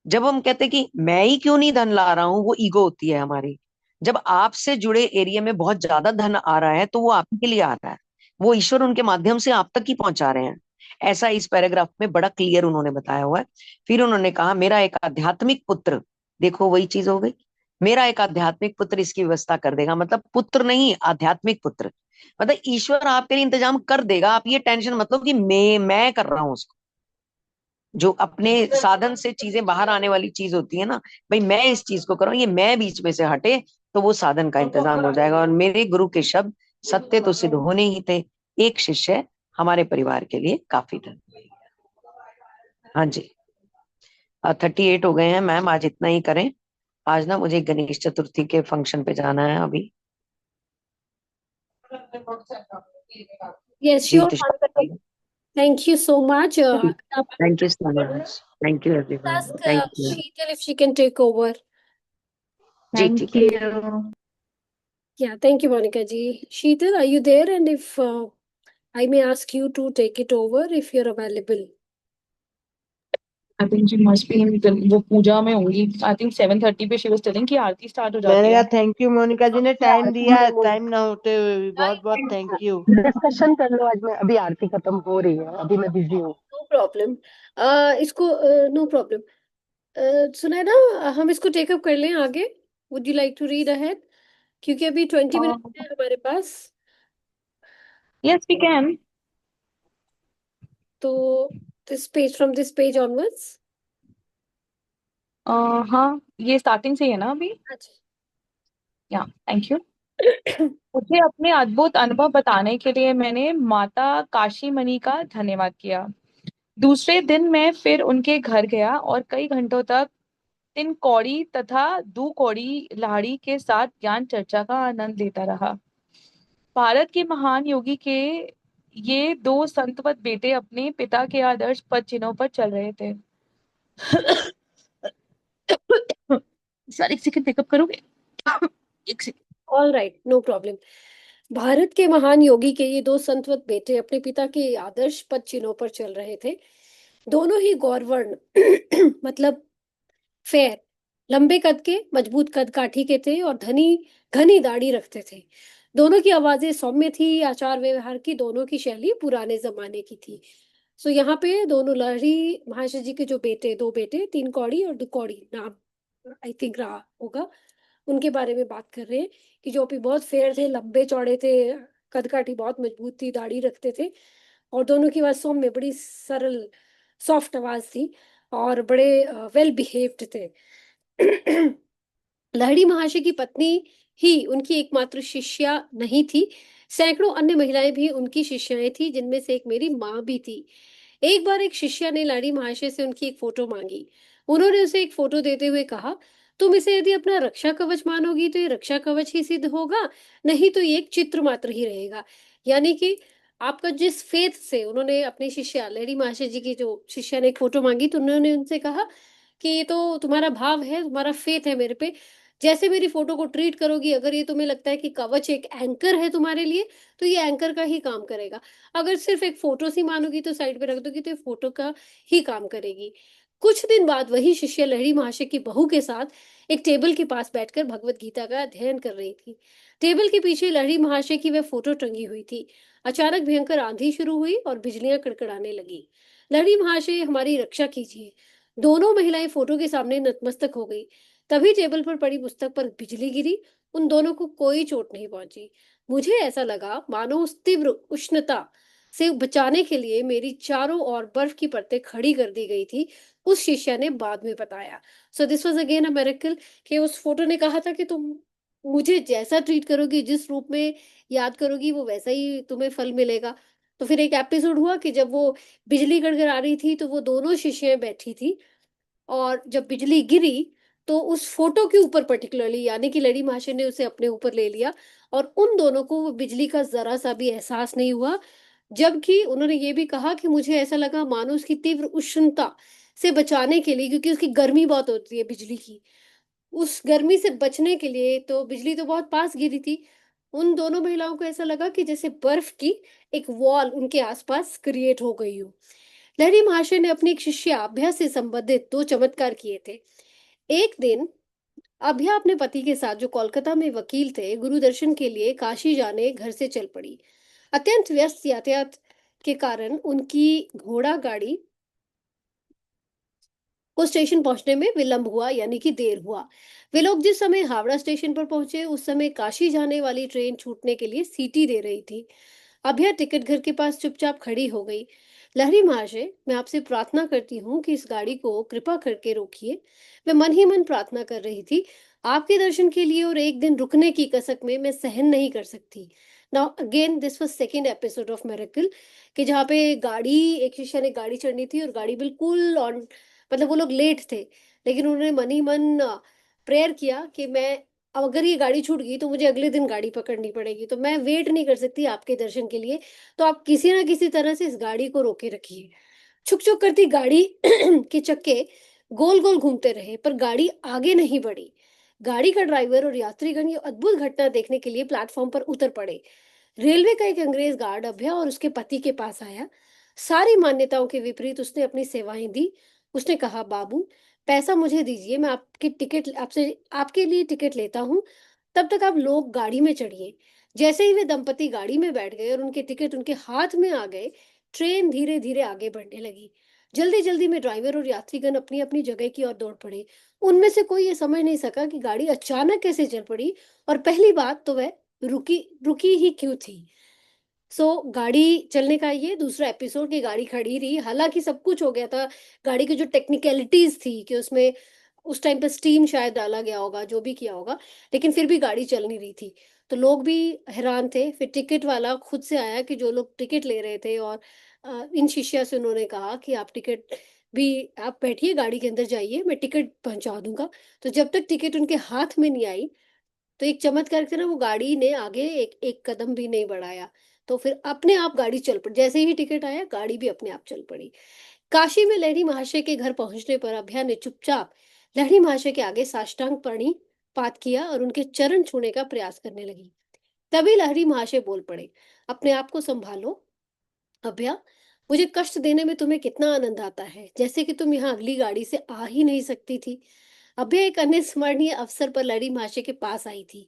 जब हम कहते हैं कि मैं ही क्यों नहीं धन ला रहा हूं, वो ईगो होती है हमारी। जब आपसे जुड़े एरिया में बहुत ज्यादा धन आ रहा है तो वो आपके लिए आ रहा है। वो ईश्वर उनके माध्यम से आप तक ही पहुंचा रहे हैं। ऐसा इस पैराग्राफ में बड़ा क्लियर उन्होंने बताया हुआ है। फिर उन्होंने कहा मेरा एक आध्यात्मिक पुत्र, देखो वही चीज हो गई, मेरा एक आध्यात्मिक पुत्र इसकी व्यवस्था कर देगा, मतलब पुत्र नहीं आध्यात्मिक पुत्र, मतलब ईश्वर आपके लिए इंतजाम कर देगा, आप ये टेंशन मतलब कि मैं कर रहा हूँ उसको। जो अपने साधन से चीजें बाहर आने वाली चीज होती है ना, भाई मैं इस चीज को करूँ, ये मैं बीच में से हटे, तो वो साधन का इंतजाम हो जाएगा। और मेरे गुरु के शब्द सत्य तो सिद्ध होने ही थे, एक शिष्य हमारे परिवार के लिए काफी था। हाँ जी, 38 हो गए हैं मैम, आज इतना ही करें। आज ना मुझे गणेश चतुर्थी के फंक्शन पे जाना है अभी। Yes, जी sure, तो Monica ji. Thank you so much. Thank you so much, thank you everyone, Ask thank you. Sheetal if she can take over. जी थैंक ठीक है। You. Yeah, thank you, Monica ji. Sheetal, are you there? And if I may ask you to take it over if you're available. I think she must be in, वो पूजा में होंगी। आई थिंक 7:30 पे शी वाज टेलिंग कि आरती स्टार्ट हो जाती मैंने कहा है। थैंक यू, मोनिका जी ने टाइम दिया, टाइम ना होते हुए भी बहुत बहुत थैंक यू। डिस्कशन कर लो, आज मैं अभी आरती खत्म हो रही है, अभी मैं बिजी हूँ। No problem. इसको नो प्रॉब्लम। सुना ना, हम इसको टेकअप कर लें आगे। Would you like to read ahead? क्योंकि अभी 20 मिनट है हमारे पास। Yes we can. तो this page, from this page onwards. हाँ, ये स्टार्टिंग से ही है ना अभी। अच्छा। या थैंक यू। मुझे अपने अद्भुत अनुभव बताने के लिए मैंने माता काशी मणि का धन्यवाद किया। दूसरे दिन मैं फिर उनके घर गया और कई घंटों तक तीन कौड़ी तथा दो कौड़ी लाड़ी के साथ ज्ञान चर्चा का आनंद लेता रहा। भारत के महान योगी के ये दो संतवत बेटे अपने पिता के आदर्श पद चिन्हों पर चल रहे थे। सर एक सेकंड पिकअप करोगे? एक second. All right, no problem. Bharat के महान योगी के ये दो संतवत बेटे अपने पिता के आदर्श पद चिन्हों पर चल रहे थे। दोनों ही गौरवर्ण मतलब फेयर, लंबे कद के, मजबूत कद काठी के थे और घनी दाढ़ी रखते थे। दोनों की आवाजें सौम्य थी, आचार व्यवहार की दोनों की शैली पुराने जमाने की थी। सो यहाँ पे दोनों लहरी महाशय जी के जो बेटे, दो बेटे, तीन कौड़ी और दो कौड़ी, नाम आई थिंक रहा होगा, उनके बारे में बात कर रहे हैं कि जो भी बहुत फेयर थे, लंबे चौड़े थे, कद काठी बहुत मजबूत थी, दाढ़ी रखते थे, और दोनों की आवाज सौम्य, बड़ी सरल, सॉफ्ट आवाज थी, और बड़े वेल बिहेव्ड थे। लहड़ी महाशय की पत्नी ही उनकी एकमात्र शिष्या नहीं थी, सैकड़ों अन्य महिलाएं भी उनकी शिष्याएं थी, जिनमें से एक मेरी माँ भी थी। एक बार एक शिष्या ने लाड़ी महाशय से उनकी एक फोटो मांगी। उन्होंने उसे एक फोटो देते हुए कहा, तुम इसे यदि अपना रक्षा कवच मानोगी तो ये रक्षा कवच ही सिद्ध होगा, नहीं तो ये एक चित्र मात्र ही रहेगा। यानी कि आपका जिस फेथ से, उन्होंने अपनी शिष्या लेडी महाशय जी की जो शिष्या ने एक फोटो मांगी, तो उन्होंने उनसे कहा कि ये तो तुम्हारा भाव है, तुम्हारा फेथ है मेरे पे, जैसे मेरी फोटो को ट्रीट करोगी, अगर ये तुम्हें लगता है कि कवच एक एंकर है तुम्हारे लिए, तो ये एंकर का ही काम करेगा। अगर सिर्फ एक फोटो सी मानोगी तो साइड पे रख दोगी, तो ये फोटो का ही काम करेगी। कुछ दिन बाद वही शिष्य लहरी महाशय की बहू के साथ एक टेबल के पास बैठकर भगवत गीता का अध्ययन कर रही थी। टेबल के पीछे लहरी महाशय की वह फोटो टंगी हुई थी। अचानक भयंकर आंधी शुरू हुई और बिजलियां कड़कड़ाने लगी। लहरी महाशय, हमारी रक्षा कीजिए। दोनों महिलाएं फोटो के सामने नतमस्तक हो गई। तभी टेबल पर पड़ी पुस्तक पर बिजली गिरी। उन दोनों को कोई चोट नहीं पहुंची। मुझे ऐसा लगा मानो उस तीव्र उष्णता से बचाने के लिए मेरी चारों ओर बर्फ की परतें खड़ी कर दी गई थी, उस शिष्या ने बाद में बताया। So this was again a miracle कि उस फोटो ने कहा था कि तुम मुझे जैसा ट्रीट करोगी, जिस रूप में याद करोगी, वो वैसा ही तुम्हें फल मिलेगा। तो फिर एक एपिसोड हुआ कि जब वो बिजली गड़गड़ा रही थी, तो वो दोनों शिष्याएं बैठी थी, और जब बिजली गिरी तो उस फोटो के ऊपर पर्टिकुलरली, यानी कि लड़ी महाशय ने उसे अपने ऊपर ले लिया, और उन दोनों को वो बिजली का जरा सा भी एहसास नहीं हुआ। जबकि उन्होंने ये भी कहा कि मुझे ऐसा लगा मानो उसकी तीव्र उष्णता से बचाने के लिए, क्योंकि उसकी गर्मी बहुत होती है बिजली की, उस गर्मी से बचने के लिए, तो बिजली तो बहुत पास गिरी थी, उन दोनों महिलाओं को ऐसा लगा कि जैसे बर्फ की एक वॉल उनके आसपास क्रिएट हो गई हो। लहरी महाशय ने अपनी एक शिष्या अभ्या से संबंधित दो चमत्कार किए थे। एक दिन अभ्या अपने पति के साथ, जो कोलकाता में वकील थे, गुरु दर्शन के लिए काशी जाने घर से चल पड़ी। अत्यंत व्यस्त यातायात के कारण उनकी घोड़ा गाड़ी को स्टेशन पहुंचने में विलंब हुआ, यानी कि देर हुआ। वे लोग जिस समय हावड़ा स्टेशन पर पहुंचे उस समय काशी जाने वाली ट्रेन छूटने के लिए सीटी दे रही थी। अभया टिकट घर के पास चुपचाप खड़ी हो गई। लहरी महाशय, मैं आपसे प्रार्थना करती हूँ कि इस गाड़ी को कृपा करके रोकिए। मैं मन ही मन प्रार्थना कर रही थी। आपके दर्शन के लिए और एक दिन रुकने की कसक में मैं सहन नहीं कर सकती। Now again this was second episode of miracle, कि जहाँ पे गाड़ी, एक शिष्या ने गाड़ी चढ़नी थी और गाड़ी बिल्कुल ऑन, मतलब वो लोग लेट थे, लेकिन उन्होंने मन ही मन प्रेयर किया कि मैं, अब अगर ये गाड़ी छूट गई तो मुझे अगले दिन गाड़ी पकड़नी पड़ेगी, तो मैं वेट नहीं कर सकती आपके दर्शन के लिए, तो आप किसी ना किसी तरह से इस गाड़ी को रोके रखिए। छुक छुक करती गाड़ी के चक्के गोल गोल घूमते रहे, पर गाड़ी आगे नहीं बढ़ी। गाड़ी का ड्राइवर और यात्रीगण ये अद्भुत घटना देखने के लिए प्लेटफॉर्म पर उतर पड़े। रेलवे का एक अंग्रेज गार्ड अभया और उसके पति के पास आया। सारी मान्यताओं के विपरीत उसने अपनी सेवाएं दी। उसने कहा, बाबू, पैसा मुझे दीजिए, मैं आपकी टिकट आपसे आपके लिए टिकट लेता हूँ, तब तक आप लोग गाड़ी में चढ़िए। जैसे ही वे दंपति गाड़ी में बैठ गए और उनके टिकट उनके हाथ में आ गए, ट्रेन धीरे धीरे आगे बढ़ने लगी। जल्दी जल्दी में ड्राइवर और यात्रीगण अपनी अपनी जगह की ओर दौड़ पड़े। उनमें से कोई ये समझ नहीं सका कि गाड़ी अचानक कैसे चल पड़ी, और पहली बात तो वह रुकी रुकी ही क्यों थी। गाड़ी चलने का ये दूसरा एपिसोड, की गाड़ी खड़ी रही, हालांकि सब कुछ हो गया था। गाड़ी की जो टेक्निकलिटीज थी कि उसमें उस टाइम पे स्टीम शायद डाला गया होगा, जो भी किया होगा, लेकिन फिर भी गाड़ी चल नहीं रही थी। तो लोग भी हैरान थे। फिर टिकट वाला खुद से आया, कि जो लोग टिकट ले रहे थे, और इन शिष्या से उन्होंने कहा कि आप टिकट भी, आप बैठिए गाड़ी के अंदर, जाइए, मैं टिकट पहुंचा दूंगा। तो जब तक टिकट उनके हाथ में नहीं आई, तो एक चमत्कार से ना वो गाड़ी ने आगे एक एक कदम भी नहीं बढ़ाया। तो फिर अपने आप गाड़ी चल पड़ी, जैसे ही टिकट आया गाड़ी भी अपने आप चल पड़ी। काशी में लहरी महाशय के घर पहुंचने पर अभया ने चुपचाप लहरी महाशय के आगे साष्टांग प्रणिपात किया और उनके चरण छूने का प्रयास करने लगी। तभी लहरी महाशय बोल पड़े, अपने आप को संभालो अभया, मुझे कष्ट देने में तुम्हें कितना आनंद आता है, जैसे कि तुम यहाँ अगली गाड़ी से आ ही नहीं सकती थी। अभया एक अन्य स्मरणीय अवसर पर लहरी महाशय के पास आई थी।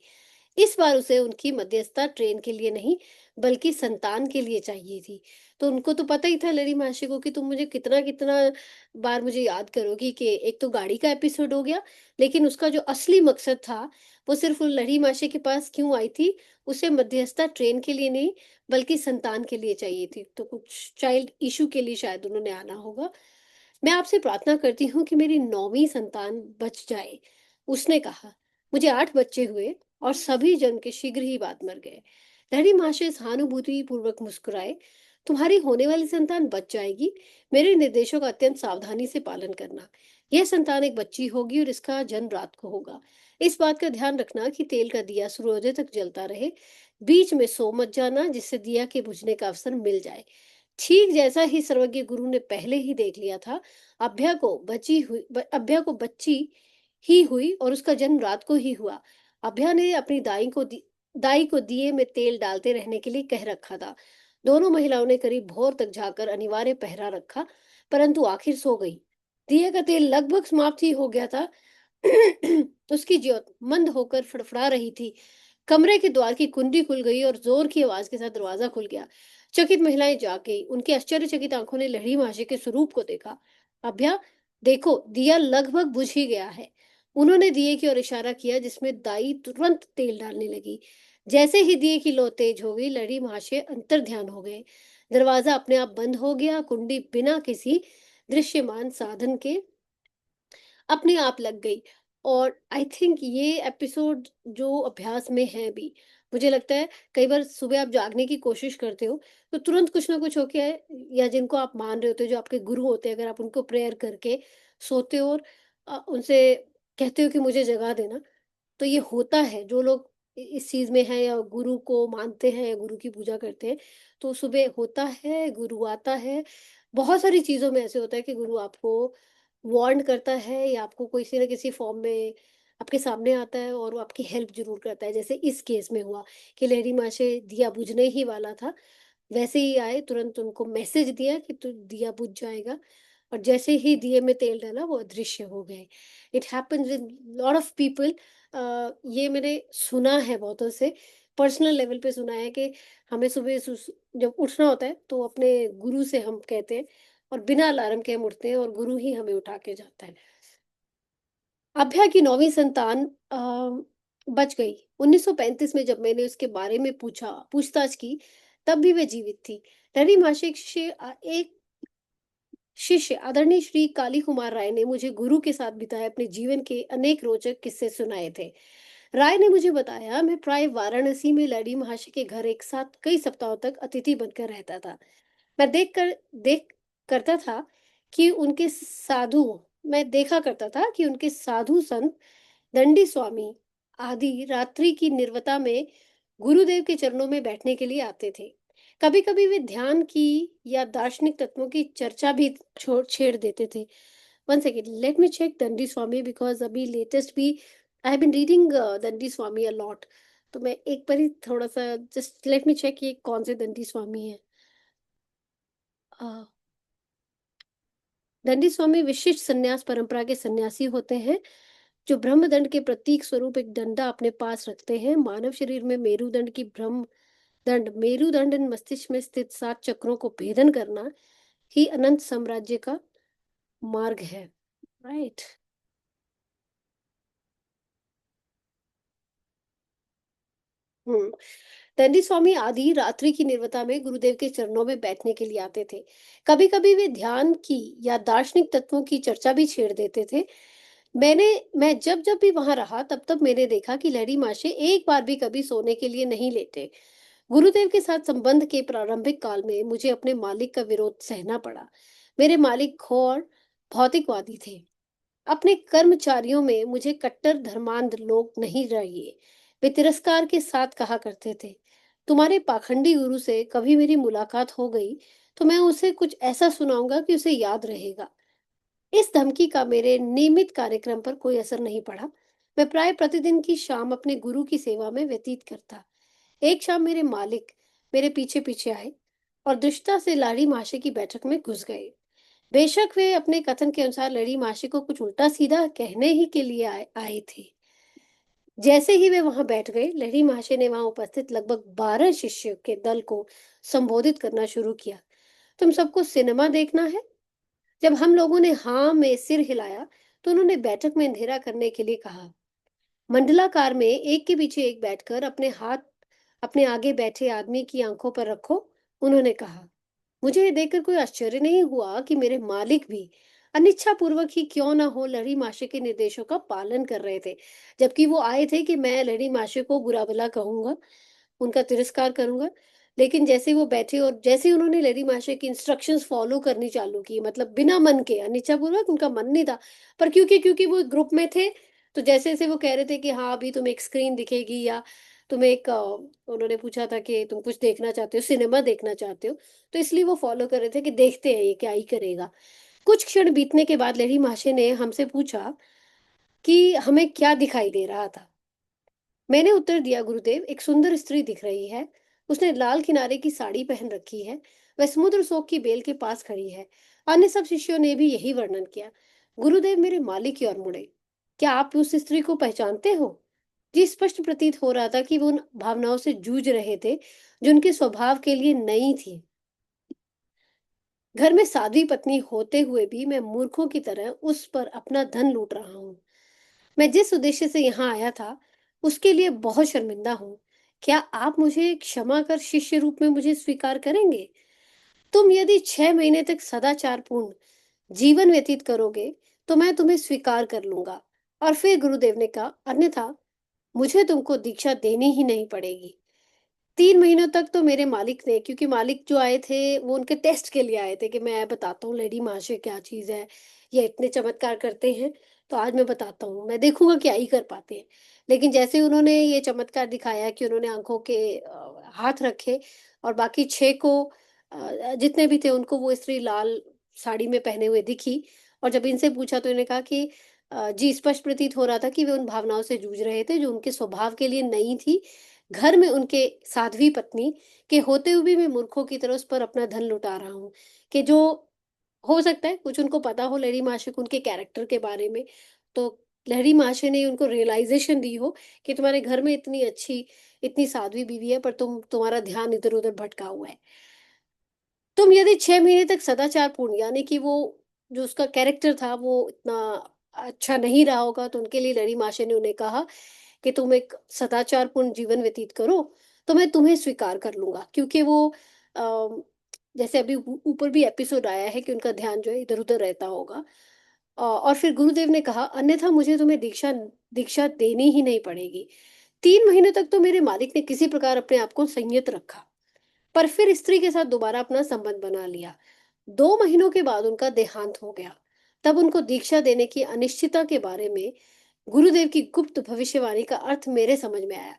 इस बार उसे उनकी मध्यस्थता ट्रेन के लिए नहीं, बल्कि संतान के लिए चाहिए थी। तो उनको तो पता ही था लहरी महाशय को, कि तुम मुझे कितना कितना बार मुझे याद करोगी, कि एक तो गाड़ी का एपिसोड हो गया, लेकिन उसका जो असली मकसद था वो सिर्फ लहरी महाशय के पास क्यों आई थी, उसे मध्यस्थता ट्रेन के लिए नहीं, बल्कि संतान के लिए चाहिए थी। तो कुछ चाइल्ड इशू के लिए शायद उन्होंने आना होगा। मैं आपसे प्रार्थना करती हूँ कि मेरी 9वीं संतान बच जाए, उसने कहा। मुझे 8 बच्चे हुए और सभी जन्म के शीघ्र ही बाद मर गए। लहरी महाशय सहानुभूति पूर्वक मुस्कुराए। तुम्हारी होने वाली संतान बच जाएगी। मेरे निर्देशों का अत्यंत सावधानी से पालन करना। यह संतान एक बच्ची होगी और इसका जन्म रात को होगा। इस बात का ध्यान रखना कि तेल का दिया सूर्योदय तक जलता रहे। बीच में सो मत जाना, जिससे दिया के बुझने का अवसर मिल जाए। ठीक जैसा ही सर्वज्ञ गुरु ने पहले ही देख लिया था, अभ्या को बच्ची ही हुई और उसका जन्म रात को ही हुआ। अभ्या ने अपनी दाई को दिए में तेल डालते रहने के लिए कह रखा था। दोनों महिलाओं ने करीब भोर तक जाकर अनिवार्य पहरा रखा, परंतु आखिर सो गई। दिए का तेल लगभग समाप्त ही हो गया था। उसकी ज्योत मंद होकर फड़फड़ा रही थी। कमरे के द्वार की कुंडी खुल गई और जोर की आवाज के साथ दरवाजा खुल गया। चकित महिलाएं जाग गई। उनकी आश्चर्यचकित आंखों ने लहरी महाशय के स्वरूप को देखा। अभ्या, देखो, दिया लगभग बुझ ही गया है। उन्होंने दिए की ओर इशारा किया, जिसमें दाई तुरंत तेल डालने लगी। जैसे ही दिए की लो तेज हो गई, लहरी महाशय अंतर ध्यान हो गए। दरवाजा अपने आप बंद हो गया। कुंडी बिना किसी दृश्यमान साधन के अपने आप लग गई। और आई थिंक ये एपिसोड जो अभ्यास में है भी, मुझे लगता है कई बार सुबह आप जागने की कोशिश करते हो तो तुरंत कुछ ना कुछ होके आए, या जिनको आप मान रहे होते हो, जो आपके गुरु होते हैं, अगर आप उनको प्रेयर करके सोते हो और उनसे कहते हो कि मुझे जगा देना, तो ये होता है। जो लोग इस चीज में है या गुरु को मानते हैं या गुरु की पूजा करते हैं, तो सुबह होता है, गुरु आता है। बहुत सारी चीजों में ऐसे होता है कि गुरु आपको वार्न करता है, या आपको किसी ना किसी फॉर्म में आपके सामने आता है और वो आपकी हेल्प जरूर करता है। जैसे इस केस में हुआ कि लहरी माँ से दिया बुझने ही वाला था, वैसे ही आए, तुरंत उनको मैसेज दिया कि तू दिया बुझ जाएगा, और जैसे ही दिए में तेल डाला वो अदृश्य हो गए। It happens with lot of people. ये मैंने सुना है बहुतों से। पर्सनल लेवल पे सुना है कि हमें सुबह जब उठना होता है तो अपने गुरु से हम कहते हैं, और बिना अलार्म के हम उठते हैं और गुरु ही हमें उठा के जाता है। अभ्या की 9वीं संतान बच गई। 1935 में जब मैंने उसके बारे में पूछताछ की, तब भी वह जीवित थी। लहरी महाशय एक शिष्य आदरणीय श्री काली कुमार राय ने मुझे गुरु के साथ बिताए अपने जीवन के अनेक रोचक किस्से सुनाए थे। राय ने मुझे बताया, मैं प्राय वाराणसी में लहरी महाशय के घर एक साथ कई सप्ताहों तक अतिथि बनकर रहता था। मैं देख करता था कि उनके साधु मैं देखा करता था कि उनके साधु संत दंडी स्वामी आदि रात्रि की निर्वता में गुरुदेव के चरणों में बैठने के लिए आते थे। कभी कभी वे ध्यान की या दार्शनिक तत्वों की चर्चा भी छेड़ देते थे। One second, let me check Dandi Swami, because अभी लेटेस्ट भी I have been reading Dandi Swami a lot. तो मैं एक बार ही थोड़ा सा जस्ट लेट मी चेक ये कौन से दंडी स्वामी है। दंडी स्वामी विशिष्ट संन्यास परंपरा के सन्यासी होते हैं जो ब्रह्मदंड के प्रतीक स्वरूप एक डंडा अपने पास रखते हैं। मानव शरीर में मेरुदंड मस्तिष्क में स्थित 7 चक्रों को भेदन करना ही अनंत साम्राज्य का मार्ग है। राइट। दंडी स्वामी आदि रात्रि की निर्वता में गुरुदेव के चरणों में बैठने के लिए आते थे। कभी कभी वे ध्यान की या दार्शनिक तत्वों की चर्चा भी छेड़ देते थे। मैं जब जब भी वहां रहा तब तब मैंने देखा कि लहरी माशे एक बार भी कभी सोने के लिए नहीं लेटे। गुरुदेव के साथ संबंध के प्रारंभिक काल में मुझे अपने मालिक का विरोध सहना पड़ा। मेरे मालिक घोर भौतिकवादी थे। अपने कर्मचारियों में मुझे कट्टर धर्मांध लोग नहीं रहिए। वे तिरस्कार के साथ कहा करते थे, तुम्हारे पाखंडी गुरु से कभी मेरी मुलाकात हो गई तो मैं उसे कुछ ऐसा सुनाऊंगा कि उसे याद रहेगा। इस धमकी का मेरे नियमित कार्यक्रम पर कोई असर नहीं पड़ा। मैं प्राय प्रतिदिन की शाम अपने गुरु की सेवा में व्यतीत करता। एक शाम मेरे मालिक मेरे पीछे पीछे आए और दुष्टता से लाड़ी माशे की बैठक में घुस गए। बेशक वे अपने कथन के अनुसार लड़ी माशी को कुछ उल्टा सीधा कहने ही के लिए आए थे। जैसे ही वे वहां बैठ गए, लहरी महाशय ने वहां उपस्थित लगभग 12 शिष्यों के दल को संबोधित करना शुरू किया। तुम सबको सिनेमा देखना है? जब हम लोगों ने हाँ में सिर हिलाया तो उन्होंने बैठक में अंधेरा करने के लिए कहा। मंडलाकार में एक के पीछे एक बैठकर अपने हाथ अपने आगे बैठे आदमी की आंखों पर रखो, उन्होंने कहा। मुझे ये देखकर कोई आश्चर्य नहीं हुआ कि मेरे मालिक भी अनिच्छा पूर्वक ही क्यों ना हो लहरी माशे के निर्देशों का पालन कर रहे थे। जबकि वो आए थे कि मैं लहरी माशे को बुरा भला कहूंगा, उनका तिरस्कार करूंगा। लेकिन जैसे वो बैठे और जैसे ही उन्होंने लहरी माशे की इंस्ट्रक्शंस फॉलो करनी चालू की, मतलब बिना मन के, अनिच्छा पूर्वक, उनका मन नहीं था, पर क्योंकि क्योंकि वो ग्रुप में थे, तो जैसे जैसे वो कह रहे थे कि हाँ अभी तुम्हें एक स्क्रीन दिखेगी, या तुम्हें उन्होंने पूछा था कि तुम कुछ देखना चाहते हो, सिनेमा देखना चाहते हो, तो इसलिए वो फॉलो कर रहे थे कि देखते हैं ये क्या ही करेगा। कुछ क्षण बीतने के बाद लहरी माशे ने हमसे पूछा कि हमें क्या दिखाई दे रहा था। मैंने उत्तर दिया, गुरुदेव, एक सुंदर स्त्री दिख रही है। उसने लाल किनारे की साड़ी पहन रखी है। वह समुद्र शोक की बेल के पास खड़ी है। अन्य सब शिष्यों ने भी यही वर्णन किया। गुरुदेव मेरे मालिक की ओर मुड़े। क्या आप उस स्त्री को पहचानते हो? जी, स्पष्ट प्रतीत हो रहा था कि वो उन भावनाओं से जूझ रहे थे जो उनके स्वभाव के लिए नई थी। घर में साध्वी पत्नी होते हुए भी मैं मूर्खों की तरह उस पर अपना धन लूट रहा हूँ। मैं जिस उद्देश्य से यहाँ आया था उसके लिए बहुत शर्मिंदा हूँ। क्या आप मुझे क्षमा कर शिष्य रूप में मुझे स्वीकार करेंगे? तुम यदि 6 महीने तक सदाचारपूर्ण जीवन व्यतीत करोगे तो मैं तुम्हें स्वीकार कर लूंगा। और फिर गुरुदेव ने कहा, अन्यथा मुझे तुमको दीक्षा देनी ही नहीं पड़ेगी। 3 महीनों तक तो मेरे मालिक ने, क्योंकि मालिक जो आए थे वो उनके टेस्ट के लिए आए थे कि मैं बताता हूँ लेडी महाशय क्या चीज है, ये इतने चमत्कार करते हैं, तो आज मैं बताता हूँ, मैं देखूंगा क्या ही कर पाते हैं। लेकिन जैसे उन्होंने ये चमत्कार दिखाया कि उन्होंने आंखों के हाथ रखे और बाकी 6 को जितने भी थे उनको वो स्त्री लाल साड़ी में पहने हुए दिखी। और जब इनसे पूछा तो इन्होंने कहा कि जी, स्पष्ट प्रतीत हो रहा था कि वे उन भावनाओं से जूझ रहे थे जो उनके स्वभाव के लिए नई थी। घर में उनके साध्वी पत्नी के होते हुए भी मैं मूर्खों की तरह उस पर अपना धन लुटा रहा हूँ, कि जो हो सकता है कुछ उनको पता हो लेडी माशिक उनके कैरेक्टर के बारे में, तो लहरी महाशय ने उनको रियलाइजेशन दी हो कि तुम्हारे घर में इतनी अच्छी, इतनी साध्वी बीवी है, पर तुम्हारा ध्यान इधर उधर भटका हुआ है। तुम यदि 6 महीने तक सदाचार पूर्ण, यानी कि वो जो उसका कैरेक्टर था वो इतना अच्छा नहीं रहा होगा, तो उनके लिए लहरी महाशय ने उन्हें कहा कि तुम एक सदाचार पूर्ण जीवन व्यतीत करो तो मैं तुम्हें स्वीकार कर लूंगा। क्योंकि वो अम, जैसे अभी ऊपर भी एपिसोड आया है कि उनका ध्यान जो है इधर उधर रहता होगा। और फिर गुरुदेव ने कहा, अन्यथा मुझे तुम्हें दीक्षा दीक्षा देनी ही नहीं पड़ेगी। 3 महीने तक तो मेरे मालिक ने किसी प्रकार अपने आप को संयत रखा, पर फिर स्त्री के साथ दोबारा अपना संबंध बना लिया। 2 महीनों के बाद उनका देहांत हो गया। तब उनको दीक्षा देने की अनिश्चितता के बारे में गुरुदेव की गुप्त भविष्यवाणी का अर्थ मेरे समझ में आया।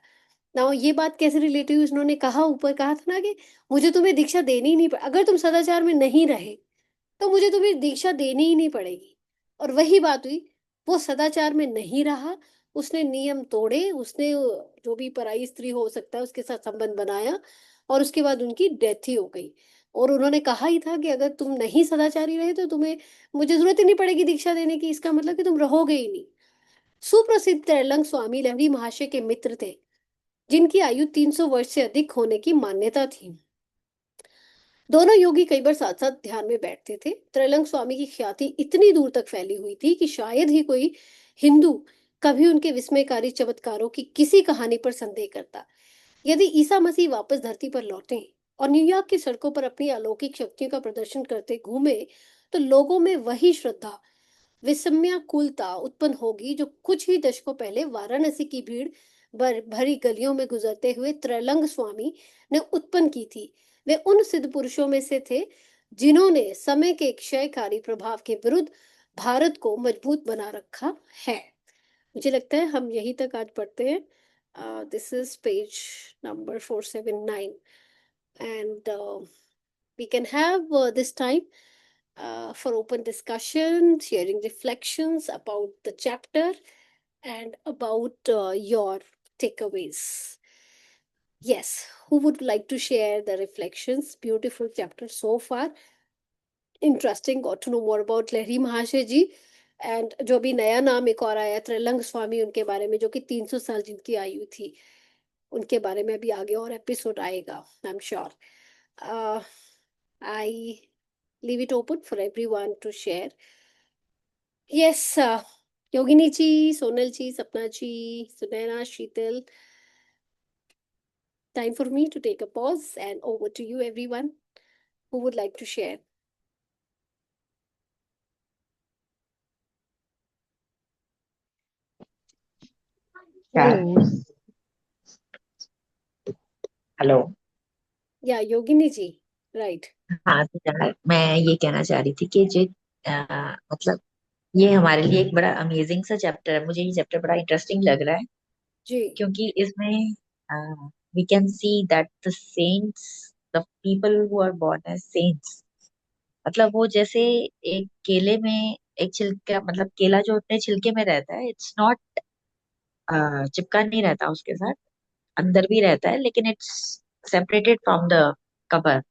ना ये बात कैसे रिलेट हुई, उन्होंने कहा, ऊपर कहा था ना कि मुझे तुम्हें दीक्षा देनी ही नहीं अगर तुम सदाचार में नहीं रहे तो मुझे तुम्हें दीक्षा देनी ही नहीं पड़ेगी। और वही बात हुई, वो सदाचार में नहीं रहा, उसने नियम तोड़े, उसने जो भी पराई स्त्री हो सकता है उसके साथ संबंध बनाया, और उसके बाद उनकी डेथ ही हो गई। और उन्होंने कहा ही था कि अगर तुम नहीं सदाचारी रहे तो तुम्हें मुझे जरूरत ही नहीं पड़ेगी दीक्षा देने की, इसका मतलब कि तुम रहोगे ही नहीं। सुप्रसिद्ध त्रैलंग स्वामी लहरी महाशय के मित्र थे, जिनकी आयु 300 वर्ष से अधिक होने की मान्यता थी। दोनों योगी कई बार साथ साथ ध्यान में बैठते थे। त्रैलंग स्वामी की ख्याति इतनी दूर तक फैली हुई थी कि शायद ही कोई हिंदू कभी उनके विस्मयकारी चमत्कारों की किसी कहानी पर संदेह करता। यदि ईसा मसीह वापस धरती पर लौटे और न्यूयॉर्क की सड़कों पर अपनी अलौकिक शक्तियों का प्रदर्शन करते घूमे, तो लोगों में वही श्रद्धा, विस्मयाकुलता उत्पन्न होगी जो कुछ ही दशकों पहले वाराणसी की भीड़ भरी गलियों में गुजरते हुए त्रैलंग स्वामी ने उत्पन्न की थी। वे उन सिद्ध पुरुषों में से थे जिन्होंने समय के क्षयकारी प्रभाव के विरुद्ध भारत को मजबूत बना रखा है। मुझे लगता है हम यहीं तक आज पढ़ते हैं। This is page number 479 and we can have this time for open discussion, sharing reflections about the chapter and about your takeaways. Yes, who would like to share the reflections? Beautiful chapter so far. Interesting, got to know more about लहरी महाशय जी, एंड जो भी नया नाम एक और आया त्रिलंग स्वामी, उनके बारे में, जो कि 300 साल जिनकी आयु थी, उनके बारे में भी आगे और एपिसोड आएगा, I am sure. I leave it open for everyone to share. Yes, Yogini ji, Sonal ji, Sapna ji, Sunaina, Sheetal. Time for me to take a pause, and over to you, everyone who would like to share. Hello. Yeah, Yogini ji, right. हाँ तो यार मैं ये कहना चाह रही थी कि जो मतलब ये हमारे लिए एक बड़ा अमेजिंग सा चैप्टर है। मुझे ये चैप्टर बड़ा इंटरेस्टिंग लग रहा है जी, क्योंकि इसमें we can see that the saints, the people who are born as saints, मतलब वो जैसे एक केले में एक छिलका, मतलब केला जो अपने छिलके में रहता है, इट्स नॉट चिपका नहीं रहता उसके साथ, अंदर भी रहता है लेकिन it's separated from the cover.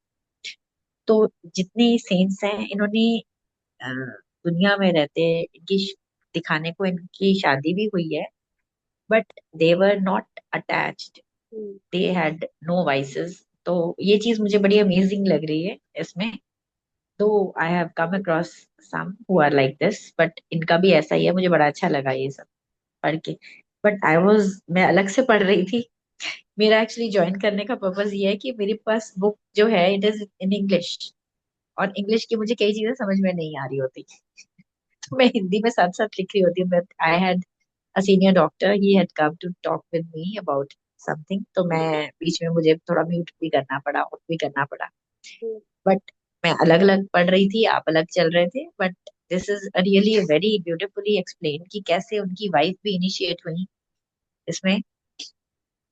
तो जितने सेंट्स हैं इन्होंने अ, दुनिया में रहते इनकी दिखाने को इनकी शादी भी हुई है, but they were not attached, they had no vices. तो ये चीज मुझे बड़ी अमेजिंग लग रही है इसमें। तो I have come across some who are like this, but इनका भी ऐसा ही है। मुझे बड़ा अच्छा लगा ये सब पढ़ के। बट मैं अलग से पढ़ रही थी। मेरा एक्चुअली ज्वाइन करने का पर्पज ये है कि मेरे पास बुक जो है इट इज इन इंग्लिश, और इंग्लिश की मुझे कई चीजें समझ में नहीं आ रही होती। तो मैं हिंदी में साथ साथ लिख रही होती हूँ। But I had a senior doctor, he had come to talk with me about something, तो मैं बीच में मुझे थोड़ा म्यूट भी करना पड़ा, ऑफ भी करना पड़ा। बट मैं अलग अलग पढ़ रही थी, आप अलग चल रहे थे। But this is really very beautifully explain कि कैसे उनकी वाइफ भी इनिशिएट हुई इसमें।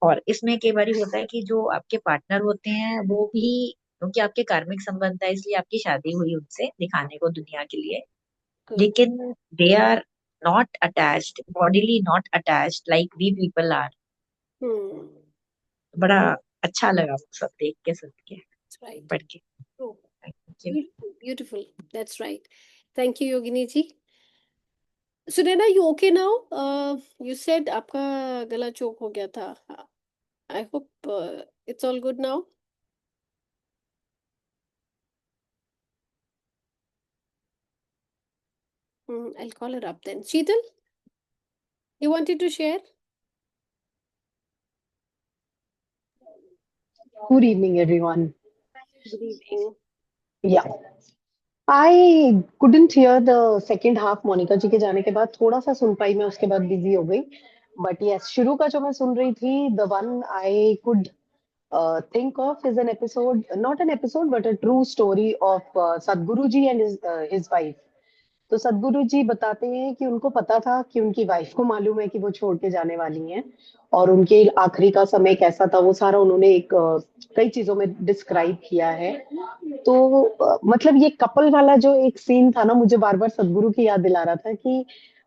और इसमें कई बार होता है कि जो आपके पार्टनर होते हैं वो भी, क्योंकि आपके कार्मिक संबंध है इसलिए आपकी शादी हुई उनसे दिखाने को दुनिया के लिए, लेकिन they are not attached, bodily not attached like we people are. बड़ा अच्छा लगा वो सब देख के, सुन के, right. पढ़ के। Oh, thank you. beautiful, beautiful. That's right. Thank you, Yogini ji. Sunaina, you okay now? You said आपका गला चोक हो गया था. I hope it's all good now. I'll call her up then. Sheetal, you wanted to share? Good evening, everyone. Good evening. Yeah, I couldn't hear the second half. Monika ji के जाने के बाद थोड़ा सा सुन पाई मैं, उसके बाद बिजी हो गई. But yes, शुरू का जो मैं सुन रही थी, the one I could think of is an episode, not an episode, but a true story of Sadhguru ji and his wife. तो सदगुरु जी बताते हैं कि उनको पता था कि उनकी वाइफ को मालूम है कि वो छोड़ के जाने वाली हैं, और उनके आखिरी का समय कैसा था वो सारा उन्होंने एक कई चीजों में डिस्क्राइब किया है. तो मतलब ये कपल वाला जो एक सीन था ना, मुझे बार बार सदगुरु की याद दिला रहा था कि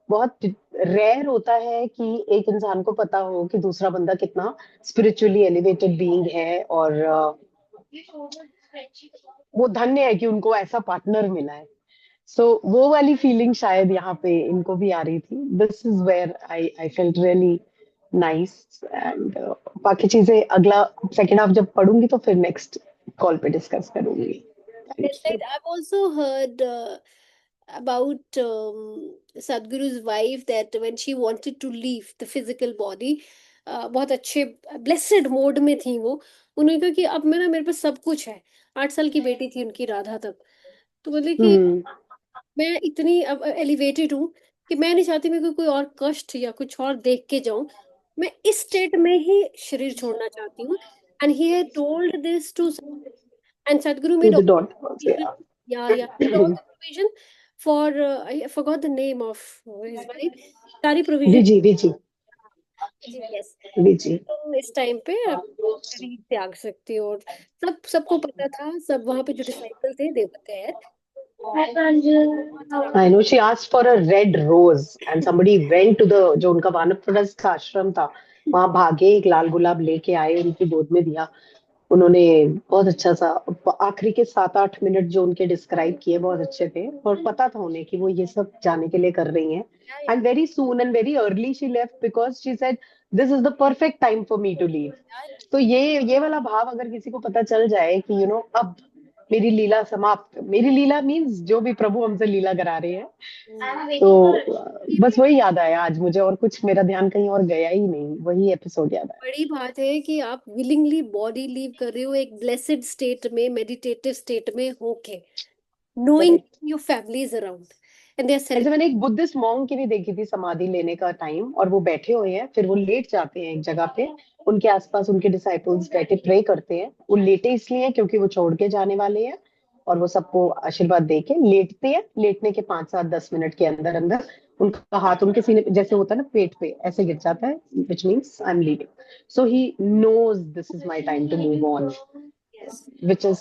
बहुत रेयर होता है कि एक इंसान को पता हो कि दूसरा बंदा कितना स्पिरिचुअली एलिवेटेड बीइंग है, और वो धन्य है कि उनको ऐसा पार्टनर मिला है. सो वो वाली फीलिंग शायद यहाँ पे इनको भी आ रही थी. This is where I felt really nice. And बाकी चीजें अगला सेकेंड हाफ जब पढ़ूंगी तो फिर नेक्स्ट कॉल पे डिस्कस करूंगी. Yes, right. I've also heard about Sadhguru's wife that when she wanted to leave the physical body, बहुत अच्छे ब्लेसेड मोड में थी वो. उन्होंने कहा कि अब मेरे पास सब कुछ है. 8 साल की बेटी थी उनकी राधा तब. तो बोले कि मैं इतनी अब एलिवेटेड हूँ कि मैं नहीं चाहती मैं कोई और कष्ट या कुछ और देख के जाऊं. मैं इस स्टेट में ही शरीर छोड़ना चाहती हूँ. And he had told this to, and Sadhguru made all the provision. Yeah, made all the provision for I forgot the name of his wife. सारी provision. विजी Yes. विजी. तो इस टाइम पे आप शरीर त्याग सकते हो. और सबको पता था, सब वहां पे जो डिसाइपल थे they were there. I know she asked for a red rose and somebody went to the जो उनका वानप्रस्थ का आश्रम था वहां, भागे एक लाल गुलाब लेके आए, उनकी गोद में दिया. उन्होंने बहुत अच्छा सा आखिरी के 7-8 मिनट जो उनके डिस्क्राइब किए बहुत अच्छे थे, और पता था उन्हें कि वो ये सब जाने के लिए कर रही हैं. And very soon and very early she left because she said this is the perfect time for me to leave. तो ये वाला भाव अगर किसी को पता चल जाए कि यू नो अब मेरी लीला समाप्त, मेरी लीला मीन्स जो भी प्रभु हमसे लीला करा रहे हैं, तो बस वही याद आया आज मुझे, और कुछ मेरा ध्यान कहीं और गया ही नहीं, वही एपिसोड याद आया. बड़ी बात है कि आप विलिंगली बॉडी लीव कर रहे हो एक ब्लेसेड स्टेट में, मेडिटेटिव स्टेट में होके, knowing your family is around and they are ऐसे मैंने एक बुद्धिस्ट मॉन्क की भी देखी थी समाधि लेने का टाइम, और वो बैठे हुए हैं, फिर वो लेट जाते हैं एक जगह पे, उनके आसपास उनके डिसाइपल्स बैठे प्रे करते हैं. वो लेटे इसलिए हैं क्योंकि वो छोड़ के जाने वाले हैं, और वो सबको आशीर्वाद दे के लेटते हैं. लेटने के 5-7-10 मिनट के अंदर अंदर उनका हाथ उनके सीने जैसे होता है ना, पेट पे ऐसे गिर जाता है, which means I am leaving. So he knows this is my time to move on, which is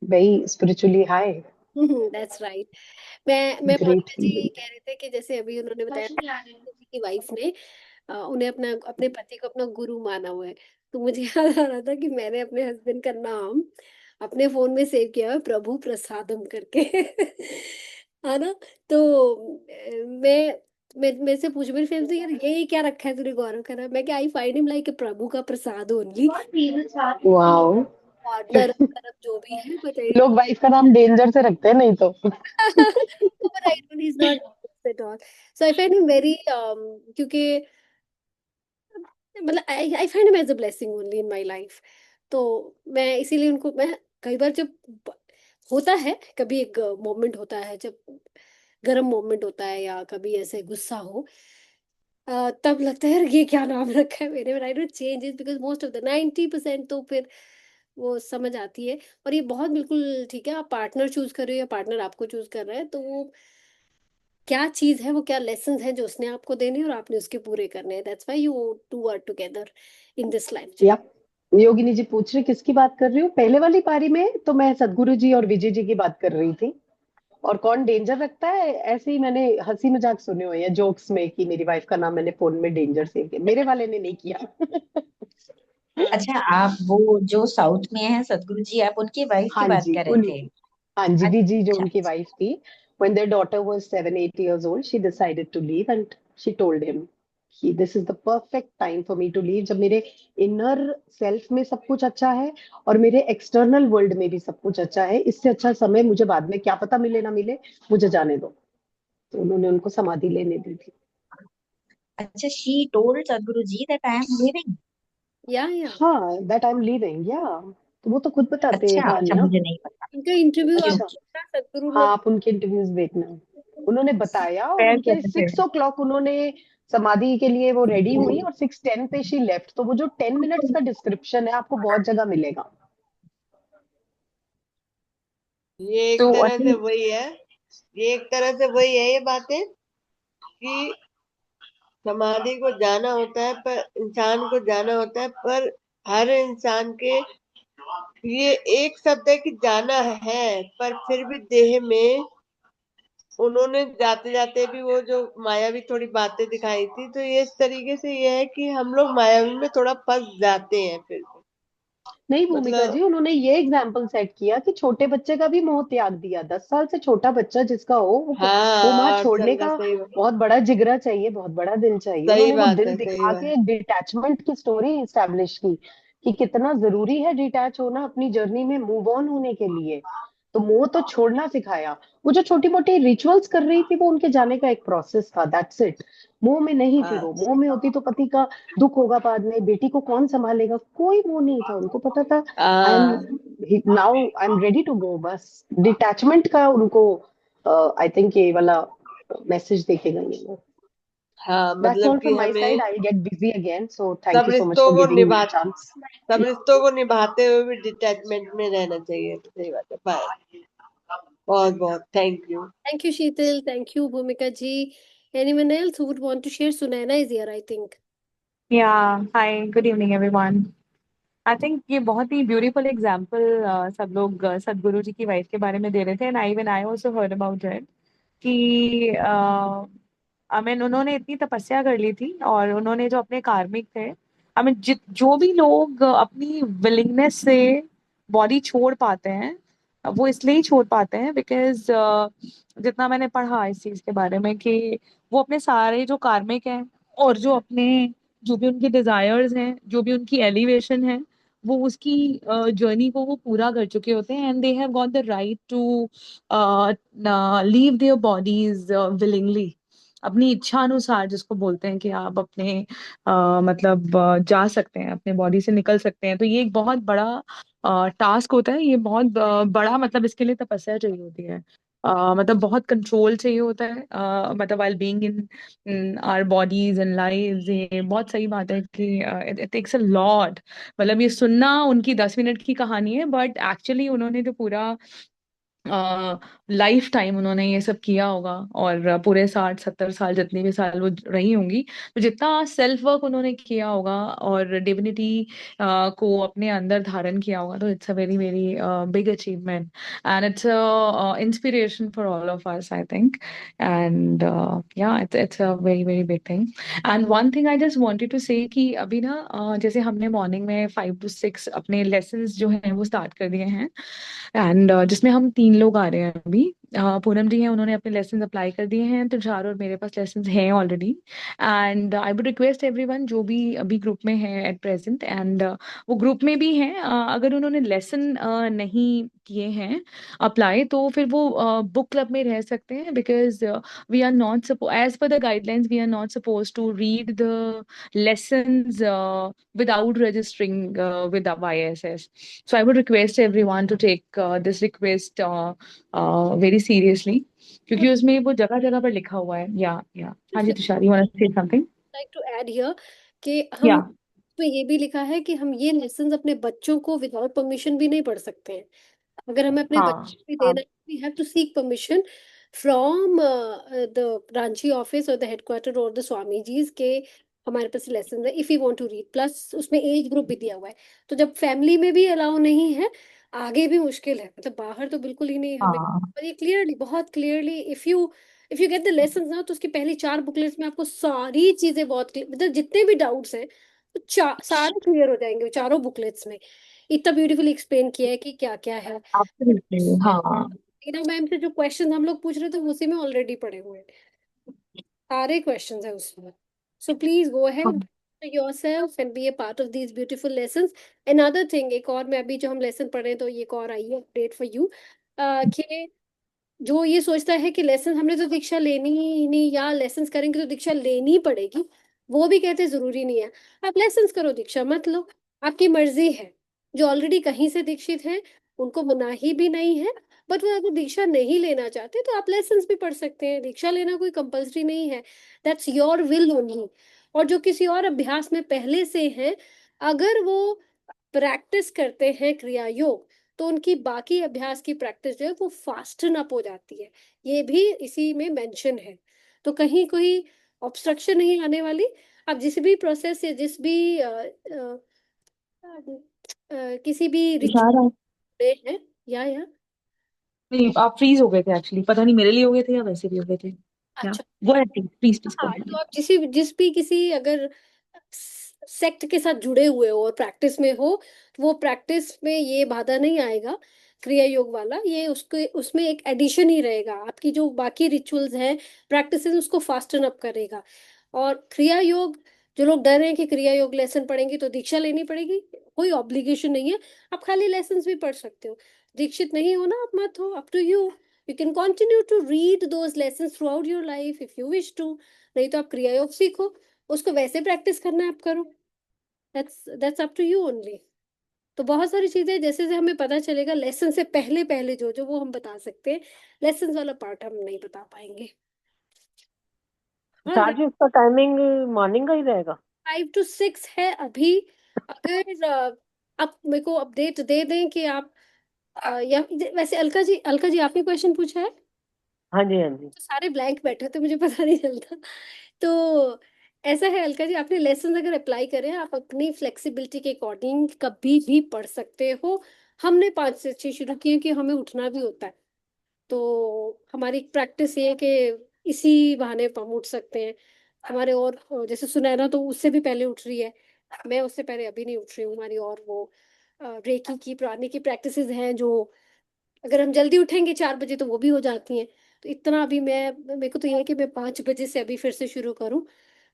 very spiritually high. That's right. मैं ग्रेट मोनिका जी फीलिंग. कह रहे थे कि जैसे अभी उन्होंने बताया जी की वाइफ ने उन्हें अपने पति को अपना गुरु माना हुआ है. तो मुझे याद आ रहा था कि मैंने अपने हस्बैंड का नाम अपने फोन में सेव किया है, प्रभु प्रसादम करके. है ना. तो मैं से पूछ मेरी फ्रेंड से, यार ये क्या रखा है तूने गौरव का नाम? मैं क्या, आई फाइंड हिम लाइक प्रभु का प्रसाद ओनली. वाओ. पार्टनर तरफ जो भी है बताइए. लोग वाइफ का नाम डेंजर से रखते हैं, नहीं तो. Right, but he's not at all. So I find him very क्योंकि मतलब I find him as a blessing only in my life. तो मैं इसीलिए उनको, मैं कई बार जब होता है, कभी एक मोमेंट होता है जब गर्म मोमेंट होता है या कभी ऐसे गुस्सा हो, तब लगता है यार ये क्या नाम रखा है मेरे. I don't change it because most of the 90% तो फिर वो समझ आती है. और ये बहुत बिल्कुल ठीक है, आप पार्टनर चूज कर रहे हो या पार्टनर आपको चूज कर रहा है, तो वो क्या चीज है, वो क्या लेसन है जो उसने आपको देने और आपने उसके पूरे करने हैं. That's why you two are together in this life. या योगिनी जी पूछ रहे किसकी बात कर रही हो? पहले वाली पारी में तो मैं सदगुरु जी और विजय जी की बात कर रही थी. और कौन डेंजर रखता है, ऐसे ही मैंने हंसी मजाक सुने हुए हैं जोक्स में कि मेरी वाइफ का नाम मैंने फोन में डेंजर सेव किया. मेरे वाले ने नहीं किया. अच्छा, आप वो जो साउथ में है सदगुरु जी, आप उनकी वाइफ की हाँ बात जी कर रहे थे? हाँ जी, विजी जो अच्छा उनकी वाइफ थी, when their daughter was 7, 8 years old, she decided to leave and she told him, this is the perfect time for me to leave. जब मेरे inner self में सब कुछ अच्छा है और मेरे external world में भी सब कुछ अच्छा है, इससे अच्छा समय मुझे बाद में क्या पता मिले ना मिले, मुझे जाने दो. तो उन्होंने उनको समाधि लेने दी थी. अच्छा, she told Sadhguru ji that I am leaving. या हाँ, that I'm leaving, yeah. तो वो तो खुद बताते हैं अच्छा अच्छा, कहानियां. मुझे नहीं पता। उनका इंटरव्यू ओके आप अच्छा, ओके। देखना, सदगुरु हाँ, ने आप उनके इंटरव्यूज देखना. उन्होंने बताया और पैर उनके कहते थे। 6 o'clock उन्होंने समाधि के लिए वो रेडी हुई और 6:10 पे शी लेफ्ट. तो वो जो 10 minutes का डिस्क्रिप्शन है आपको बहुत जगह मिलेगा. ये एक तो तरह से अनिल, वही है, ये बातें कि समाधि को जाना होता है, पर इंसान को जाना होता है, पर हर इंसान के ये एक शब्द है कि जाना है, पर फिर भी देह में उन्होंने जाते जाते भी वो जो मायावी थोड़ी बातें दिखाई थी, तो ये इस तरीके से ये है कि हम लोग मायावी में थोड़ा फंस जाते हैं फिर भी। नहीं भूमिका मतलब जी, उन्होंने ये एग्जाम्पल सेट किया कि छोटे बच्चे का भी मोह त्याग दिया. 10 साल से छोटा बच्चा जिसका हो, वो माँ हाँ, 8 साल छोड़ने का, का सही बहुत बड़ा जिगरा चाहिए, बहुत बड़ा दिल चाहिए. सही उन्होंने वो बात दिल है, सही दिखा बात। के डिटैचमेंट की स्टोरी इस्टेब्लिश की कि कितना जरूरी है डिटैच होना अपनी जर्नी में मूव ऑन होने के लिए. तो मोह तो छोड़ना सिखाया. वो जो छोटी मोटी रिचुअल्स कर रही थी वो उनके जाने का एक प्रोसेस था, दैट्स इट. मोह में नहीं थी हाँ वो. मोह में होती तो पति का दुख होगा बाद में, बेटी को कौन संभालेगा, कोई वो नहीं था. उनको पता था आई एम हाँ now I am ready to go. बस डिटैचमेंट का उनको आई थिंक ये वाला मैसेज देके गई है वो. हाँ, दैट्स मतलब ऑल कि फ्रॉम माय साइड. हमें आई गेट बिजी अगेन, सो सब थैंक यू सो मच रिश्तों फॉर को गिविंग मी निभा अ चांस. सब रिश्तों को निभाते हुए भी डिटैचमेंट में रहना चाहिए, सही बात है। बाय, बहुत बहुत thank you. Thank you Sheetal, thank you Bhumika ji. Anyone else who would want to share? Sunaina is here I think. Yeah hi, good evening everyone. I think ये बहुत ही ब्यूटीफुल एग्जांपल सब लोग सदगुरु जी की वाइफ के बारे में दे रहे थे, and I also heard about it कि आई मीन उन्होंने इतनी तपस्या कर ली थी, और उन्होंने जो अपने कार्मिक थे, आई मीन जो भी लोग अपनी विलिंगनेस से बॉडी छोड़ पाते हैं, वो इसलिए ही छोड़ पाते हैं बिकॉज जितना मैंने पढ़ा इस चीज के बारे में कि वो अपने सारे जो कार्मिक हैं, और जो अपने जो भी उनके डिजायर्स हैं, जो भी उनकी एलिवेशन है, वो उसकी जर्नी को वो पूरा कर चुके होते हैं, and they have got the right to leave their bodies willingly, अपनी इच्छा अनुसार, जिसको बोलते हैं कि आप अपने मतलब जा सकते हैं, अपने बॉडी से निकल सकते हैं. तो ये एक बहुत बड़ा टास्क होता है, ये बहुत बड़ा, मतलब इसके लिए तपस्या चाहिए होती है. मतलब बहुत कंट्रोल चाहिए होता है, मतलब while being in our bodies and lives. ये बहुत सही बात है कि it takes a lot. मतलब ये सुनना उनकी 10 मिनट की कहानी है, बट एक्चुअली उन्होंने जो पूरा लाइफ टाइम उन्होंने ये सब किया होगा, और पूरे 60 70 साल जितनी भी साल वो रही होंगी, तो जितना सेल्फ वर्क उन्होंने किया होगा और डिविनिटी को अपने अंदर धारण किया होगा, तो it's a very very big achievement, and it's inspiration for all of us, I think. And yeah it's a very very big thing. And one thing I just wanted to say कि अभी ना जैसे हमने मॉर्निंग में 5 to 6 अपने लेसन्स जो हैं वो स्टार्ट कर दिए हैं, एंड जिसमें हम 3 लोग आ रहे हैं अभी. पूनम जी हैं, उन्होंने अपने लेसन अप्लाई कर दिए हैं, तुषार और मेरे पास लेसन हैं already. And I would request everyone जो भी अभी ग्रुप में है एट प्रेजेंट, एंड वो ग्रुप में भी हैं, अगर उन्होंने लेसन नहीं किए हैं अप्लाई, तो फिर वो बुक क्लब में रह सकते हैं, because we are not as per the guidelines we are not suppose to read the lessons without registering with the YSS. So I would request everyone to take this request very seriously, क्योंकि उसमें वो जगह जगह पर लिखा हुआ है. या हाँ जी, Tushar, you want to say something? Like to add here कि या हम तो ये भी लिखा है कि हम ये लेसन्स अपने बच्चों को विदाउट परमिशन भी नहीं पढ़ सकते हैं. अगर हमें अपने हाँ बच्चे को भी हाँ देना है, we have to seek permission from the Ranchi office और द हेडक्वार्टर और द स्वामी जीज के हमारे पास लेसन है if you want to read. Plus उसमें एज ग्रुप भी दिया हुआ है. तो जब फैमिली में भी अलाउ नहीं है, आगे भी मुश्किल है. मतलब बाहर तो बिल्कुल ही नहीं हमें. हाँ और ये क्लियरली, बहुत clearly, if you get the lesson ना, तो उसकी पहली 4 बुकलेट्स में आपको सारी चीजें बहुत मतलब जितने भी डाउट्स हैं तो सारे क्लियर हो जाएंगे वो चारों बुकलेट्स में. इतना ब्यूटीफुली एक्सप्लेन किया है कि क्या क्या है. एब्सोल्युटली. हाँ टीना मैम से जो क्वेश्चन हम लोग पूछ रहे थे उसी में ऑलरेडी पड़े हुए हैं, सारे क्वेश्चंस है उसमें. So please go ahead yourself and be a part of these beautiful lessons. Another thing, एक और मैं अभी जो हम लेसन पढ़ रहे हैं तो ये एक और आई है अपडेट फॉर यू, कि जो ये सोचता है कि लेसन हमने तो दीक्षा लेनी ही नहीं या लेसन करेंगे तो दीक्षा लेनी ही पड़ेगी, वो भी कहते जरूरी नहीं है. आप लेसन करो, दीक्षा मत लो, आपकी मर्जी है. जो ऑलरेडी कहीं से दीक्षित हैं उनको मनाही भी नहीं है, बट वो अगर दीक्षा नहीं लेना चाहते तो आप लेसन भी पढ़ सकते हैं. दीक्षा लेना कोई कंपल्सरी नहीं है, दैट्स योर विल ओनली. और जो किसी और अभ्यास में पहले से हैं, अगर वो प्रैक्टिस करते हैं क्रिया योग, तो उनकी बाकी अभ्यास की प्रैक्टिस जो है वो फास्टन अप हो जाती है. ये भी इसी में मेंशन है, तो कहीं कोई ऑब्स्ट्रक्शन नहीं आने वाली. आप जिस भी प्रोसेस या जिस भी किसी भी तुषार रिचुअल हैं, या नहीं, आप फ्रीज हो गए थे एक्चुअली, पता नहीं मेरे लिए हो गए थे या वैसे भी हो गए थे. या अच्छा. Go ahead please please go हाँ, अहेड. तो आप जिस भी किसी अगर सेक्ट के साथ जुड़े हुए हो और प्रैक्टिस में हो, तो वो प्रैक्टिस में ये बाधा नहीं आएगा क्रिया योग वाला. ये उसके उसमें एक एडिशन ही रहेगा, आपकी जो बाकी रिचुअल्स हैं, प्रैक्टिस उसको फास्टन अप करेगा. और क्रिया योग, जो लोग डर रहे हैं कि क्रिया योग लेसन पढ़ेंगे तो दीक्षा लेनी पड़ेगी, कोई ऑब्लिगेशन नहीं है. आप खाली लेसन भी पढ़ सकते हो. दीक्षित नहीं हो ना, आप मत हो, up to you. You can continue to read those lesson throughout your life if you wish to. नहीं तो आप क्रिया योग सीखो, उसको वैसे प्रैक्टिस करना है आप करो. That's up to you only. तो बहुत सारी चीजें जैसे जैसे हमें पता चलेगा लेसन से पहले पहले जो जो वो हम बता सकते हैं, लेसन वाला पार्ट हम नहीं बता पाएंगे. हाँ, चार्ज उसका टाइमिंग मॉर्निंग का ही रहेगा? 5 to 6 है अभी. अगर आप मेरे को अपडेट दे दें कि आप या वैसे अलका जी आपने क्वेश्चन पूछा है हाँ जी, हाँ जी. तो सारे ब्लैंक बैठे थे, मुझे पता नहीं चलता. तो ऐसा है अलका जी, आपने लेसन अगर अप्लाई करें आप अपनी फ्लेक्सिबिलिटी के अकॉर्डिंग कभी भी पढ़ सकते हो. हमने 5 से 6 शुरू किए कि हमें उठना भी होता है, तो हमारी प्रैक्टिस ये है कि इसी बहाने हम उठ सकते हैं. हमारे और जैसे सुनैना तो उससे भी पहले उठ रही है, मैं उससे पहले अभी नहीं उठ रही हूँ. हमारी और वो रेकी की पुरानी की प्रैक्टिसेस हैं जो अगर हम जल्दी उठेंगे 4 बजे तो वो भी हो जाती हैं. तो इतना अभी मेरे को तो ये है कि मैं 5 बजे से अभी फिर से शुरू करूँ,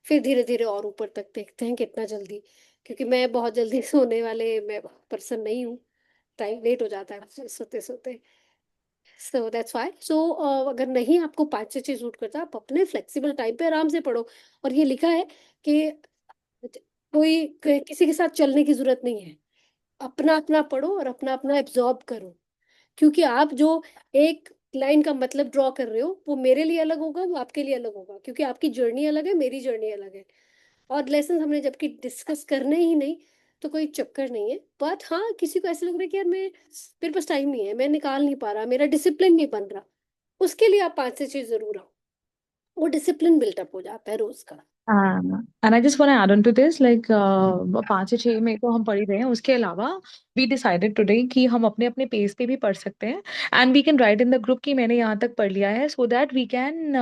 फिर धीरे धीरे और ऊपर तक देखते हैं कितना जल्दी, क्योंकि मैं बहुत जल्दी सोने वाले मैं पर्सन नहीं हूँ. टाइम लेट हो जाता है सोते सोते. So that's why. सो अगर नहीं आपको 5 से 6 सूट करता, आप अपने फ्लेक्सिबल टाइम पे आराम से पढ़ो. और ये लिखा है कि किसी के साथ चलने की जरूरत नहीं है, अपना अपना पढ़ो और अपना अपना एब्जॉर्ब करो. क्योंकि आप जो एक लाइन का मतलब ड्रॉ कर रहे हो वो मेरे लिए अलग होगा, वो आपके लिए अलग होगा, क्योंकि आपकी जर्नी अलग है, मेरी जर्नी अलग है. और लेसन हमने जबकि डिस्कस करने ही नहीं, तो कोई चक्कर नहीं है. बट हाँ, किसी को ऐसा लग रहा है कि यार मैं मेरे पास टाइम नहीं है, मैं निकाल नहीं पा रहा, मेरा डिसिप्लिन नहीं बन रहा, उसके लिए आप 5 से 6 जरूर आओ. वो डिसिप्लिन बिल्टअप हो जाता है रोज का. And I just want to add on to this, like 5 से 6 में तो हम पढ़ ही रहे हैं, उसके अलावा वी डिसाइडेड टुडे कि हम अपने अपने पेस पे भी पढ़ सकते हैं. And we can write in the group कि मैंने यहाँ तक पढ़ लिया है, so that we can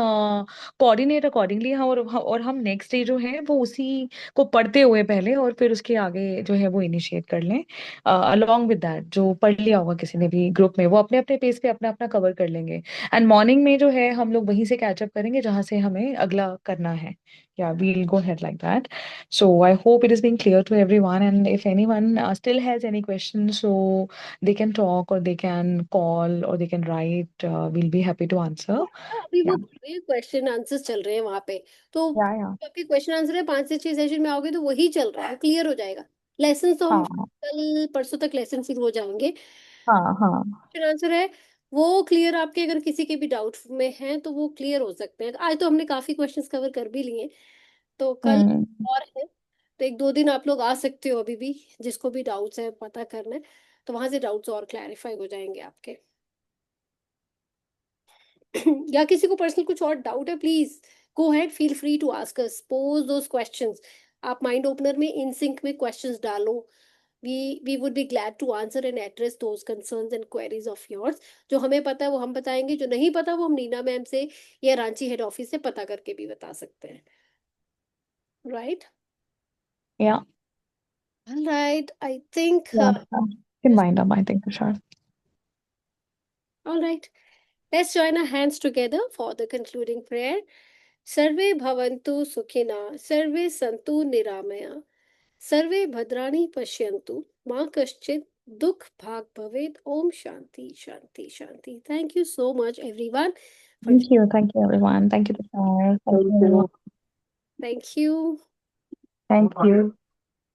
coordinate accordingly. और हम नेक्स्ट डे जो है वो उसी को पढ़ते हुए पहले और फिर उसके आगे जो है वो इनिशिएट कर लें. अलॉन्ग विद दैट जो पढ़ लिया होगा किसी ने भी ग्रुप में वो अपने अपने पेस पे अपना अपना कवर कर लेंगे. एंड मॉर्निंग में जो है हम लोग वहीं से कैचअप करेंगे जहाँ से हमें अगला करना है. Yeah, we'll go ahead like that. So I hope it is being clear to everyone. And if anyone still has any questions, so they can talk or they can call or they can write. We'll be happy to answer. अभी वो Yeah, क्वेश्चन आंसर्स चल रहे हैं वहां पे, तो yeah, yeah. आपके क्वेश्चन आंसर है 5 से 6 सेशन में आओगे तो वही चल रहा है, क्लियर हो जाएगा. लेसन तो हम हाँ, कल परसों तक लेसन शुरू हो जाएंगे. हाँ, हाँ. क्वेश्चन आंसर है वो क्लियर, आपके अगर किसी के भी डाउट में हैं तो वो क्लियर हो सकते हैं. आज तो हमने काफी क्वेश्चंस कवर कर भी लिए, तो कल Hmm. और है. तो 1-2 दिन आप लोग आ सकते हो अभी भी, जिसको भी डाउट्स है पता करना है, तो वहां से डाउट्स और क्लैरिफाई हो जाएंगे आपके. या किसी को पर्सनल कुछ और डाउट है, please go ahead, feel free to ask us, pose those questions. आप माइंड ओपनर में इन सिंक में क्वेश्चंस डालो. We would be glad to answer and address those concerns and queries of yours. जो हमें पता है वो हम बताएंगे, जो नहीं पता वो हम नीना मैम से या रांची हेड ऑफिस से पता करके भी बता सकते हैं. Right. Yeah, right, I think. yeah. In mind, I think for sure. All right. Let's join our hands together for the concluding prayer. Sarve bhavantu sukhina, sarve santu niramaya, सर्वे भद्राणि पश्यन्तु मां कश्चित् दुख भाग भवेत्. Om Shanti Shanti Shanti. Thank you so much everyone. Thank you everyone. Thank you, Tushar. Thank you everyone. Thank you. Thank you.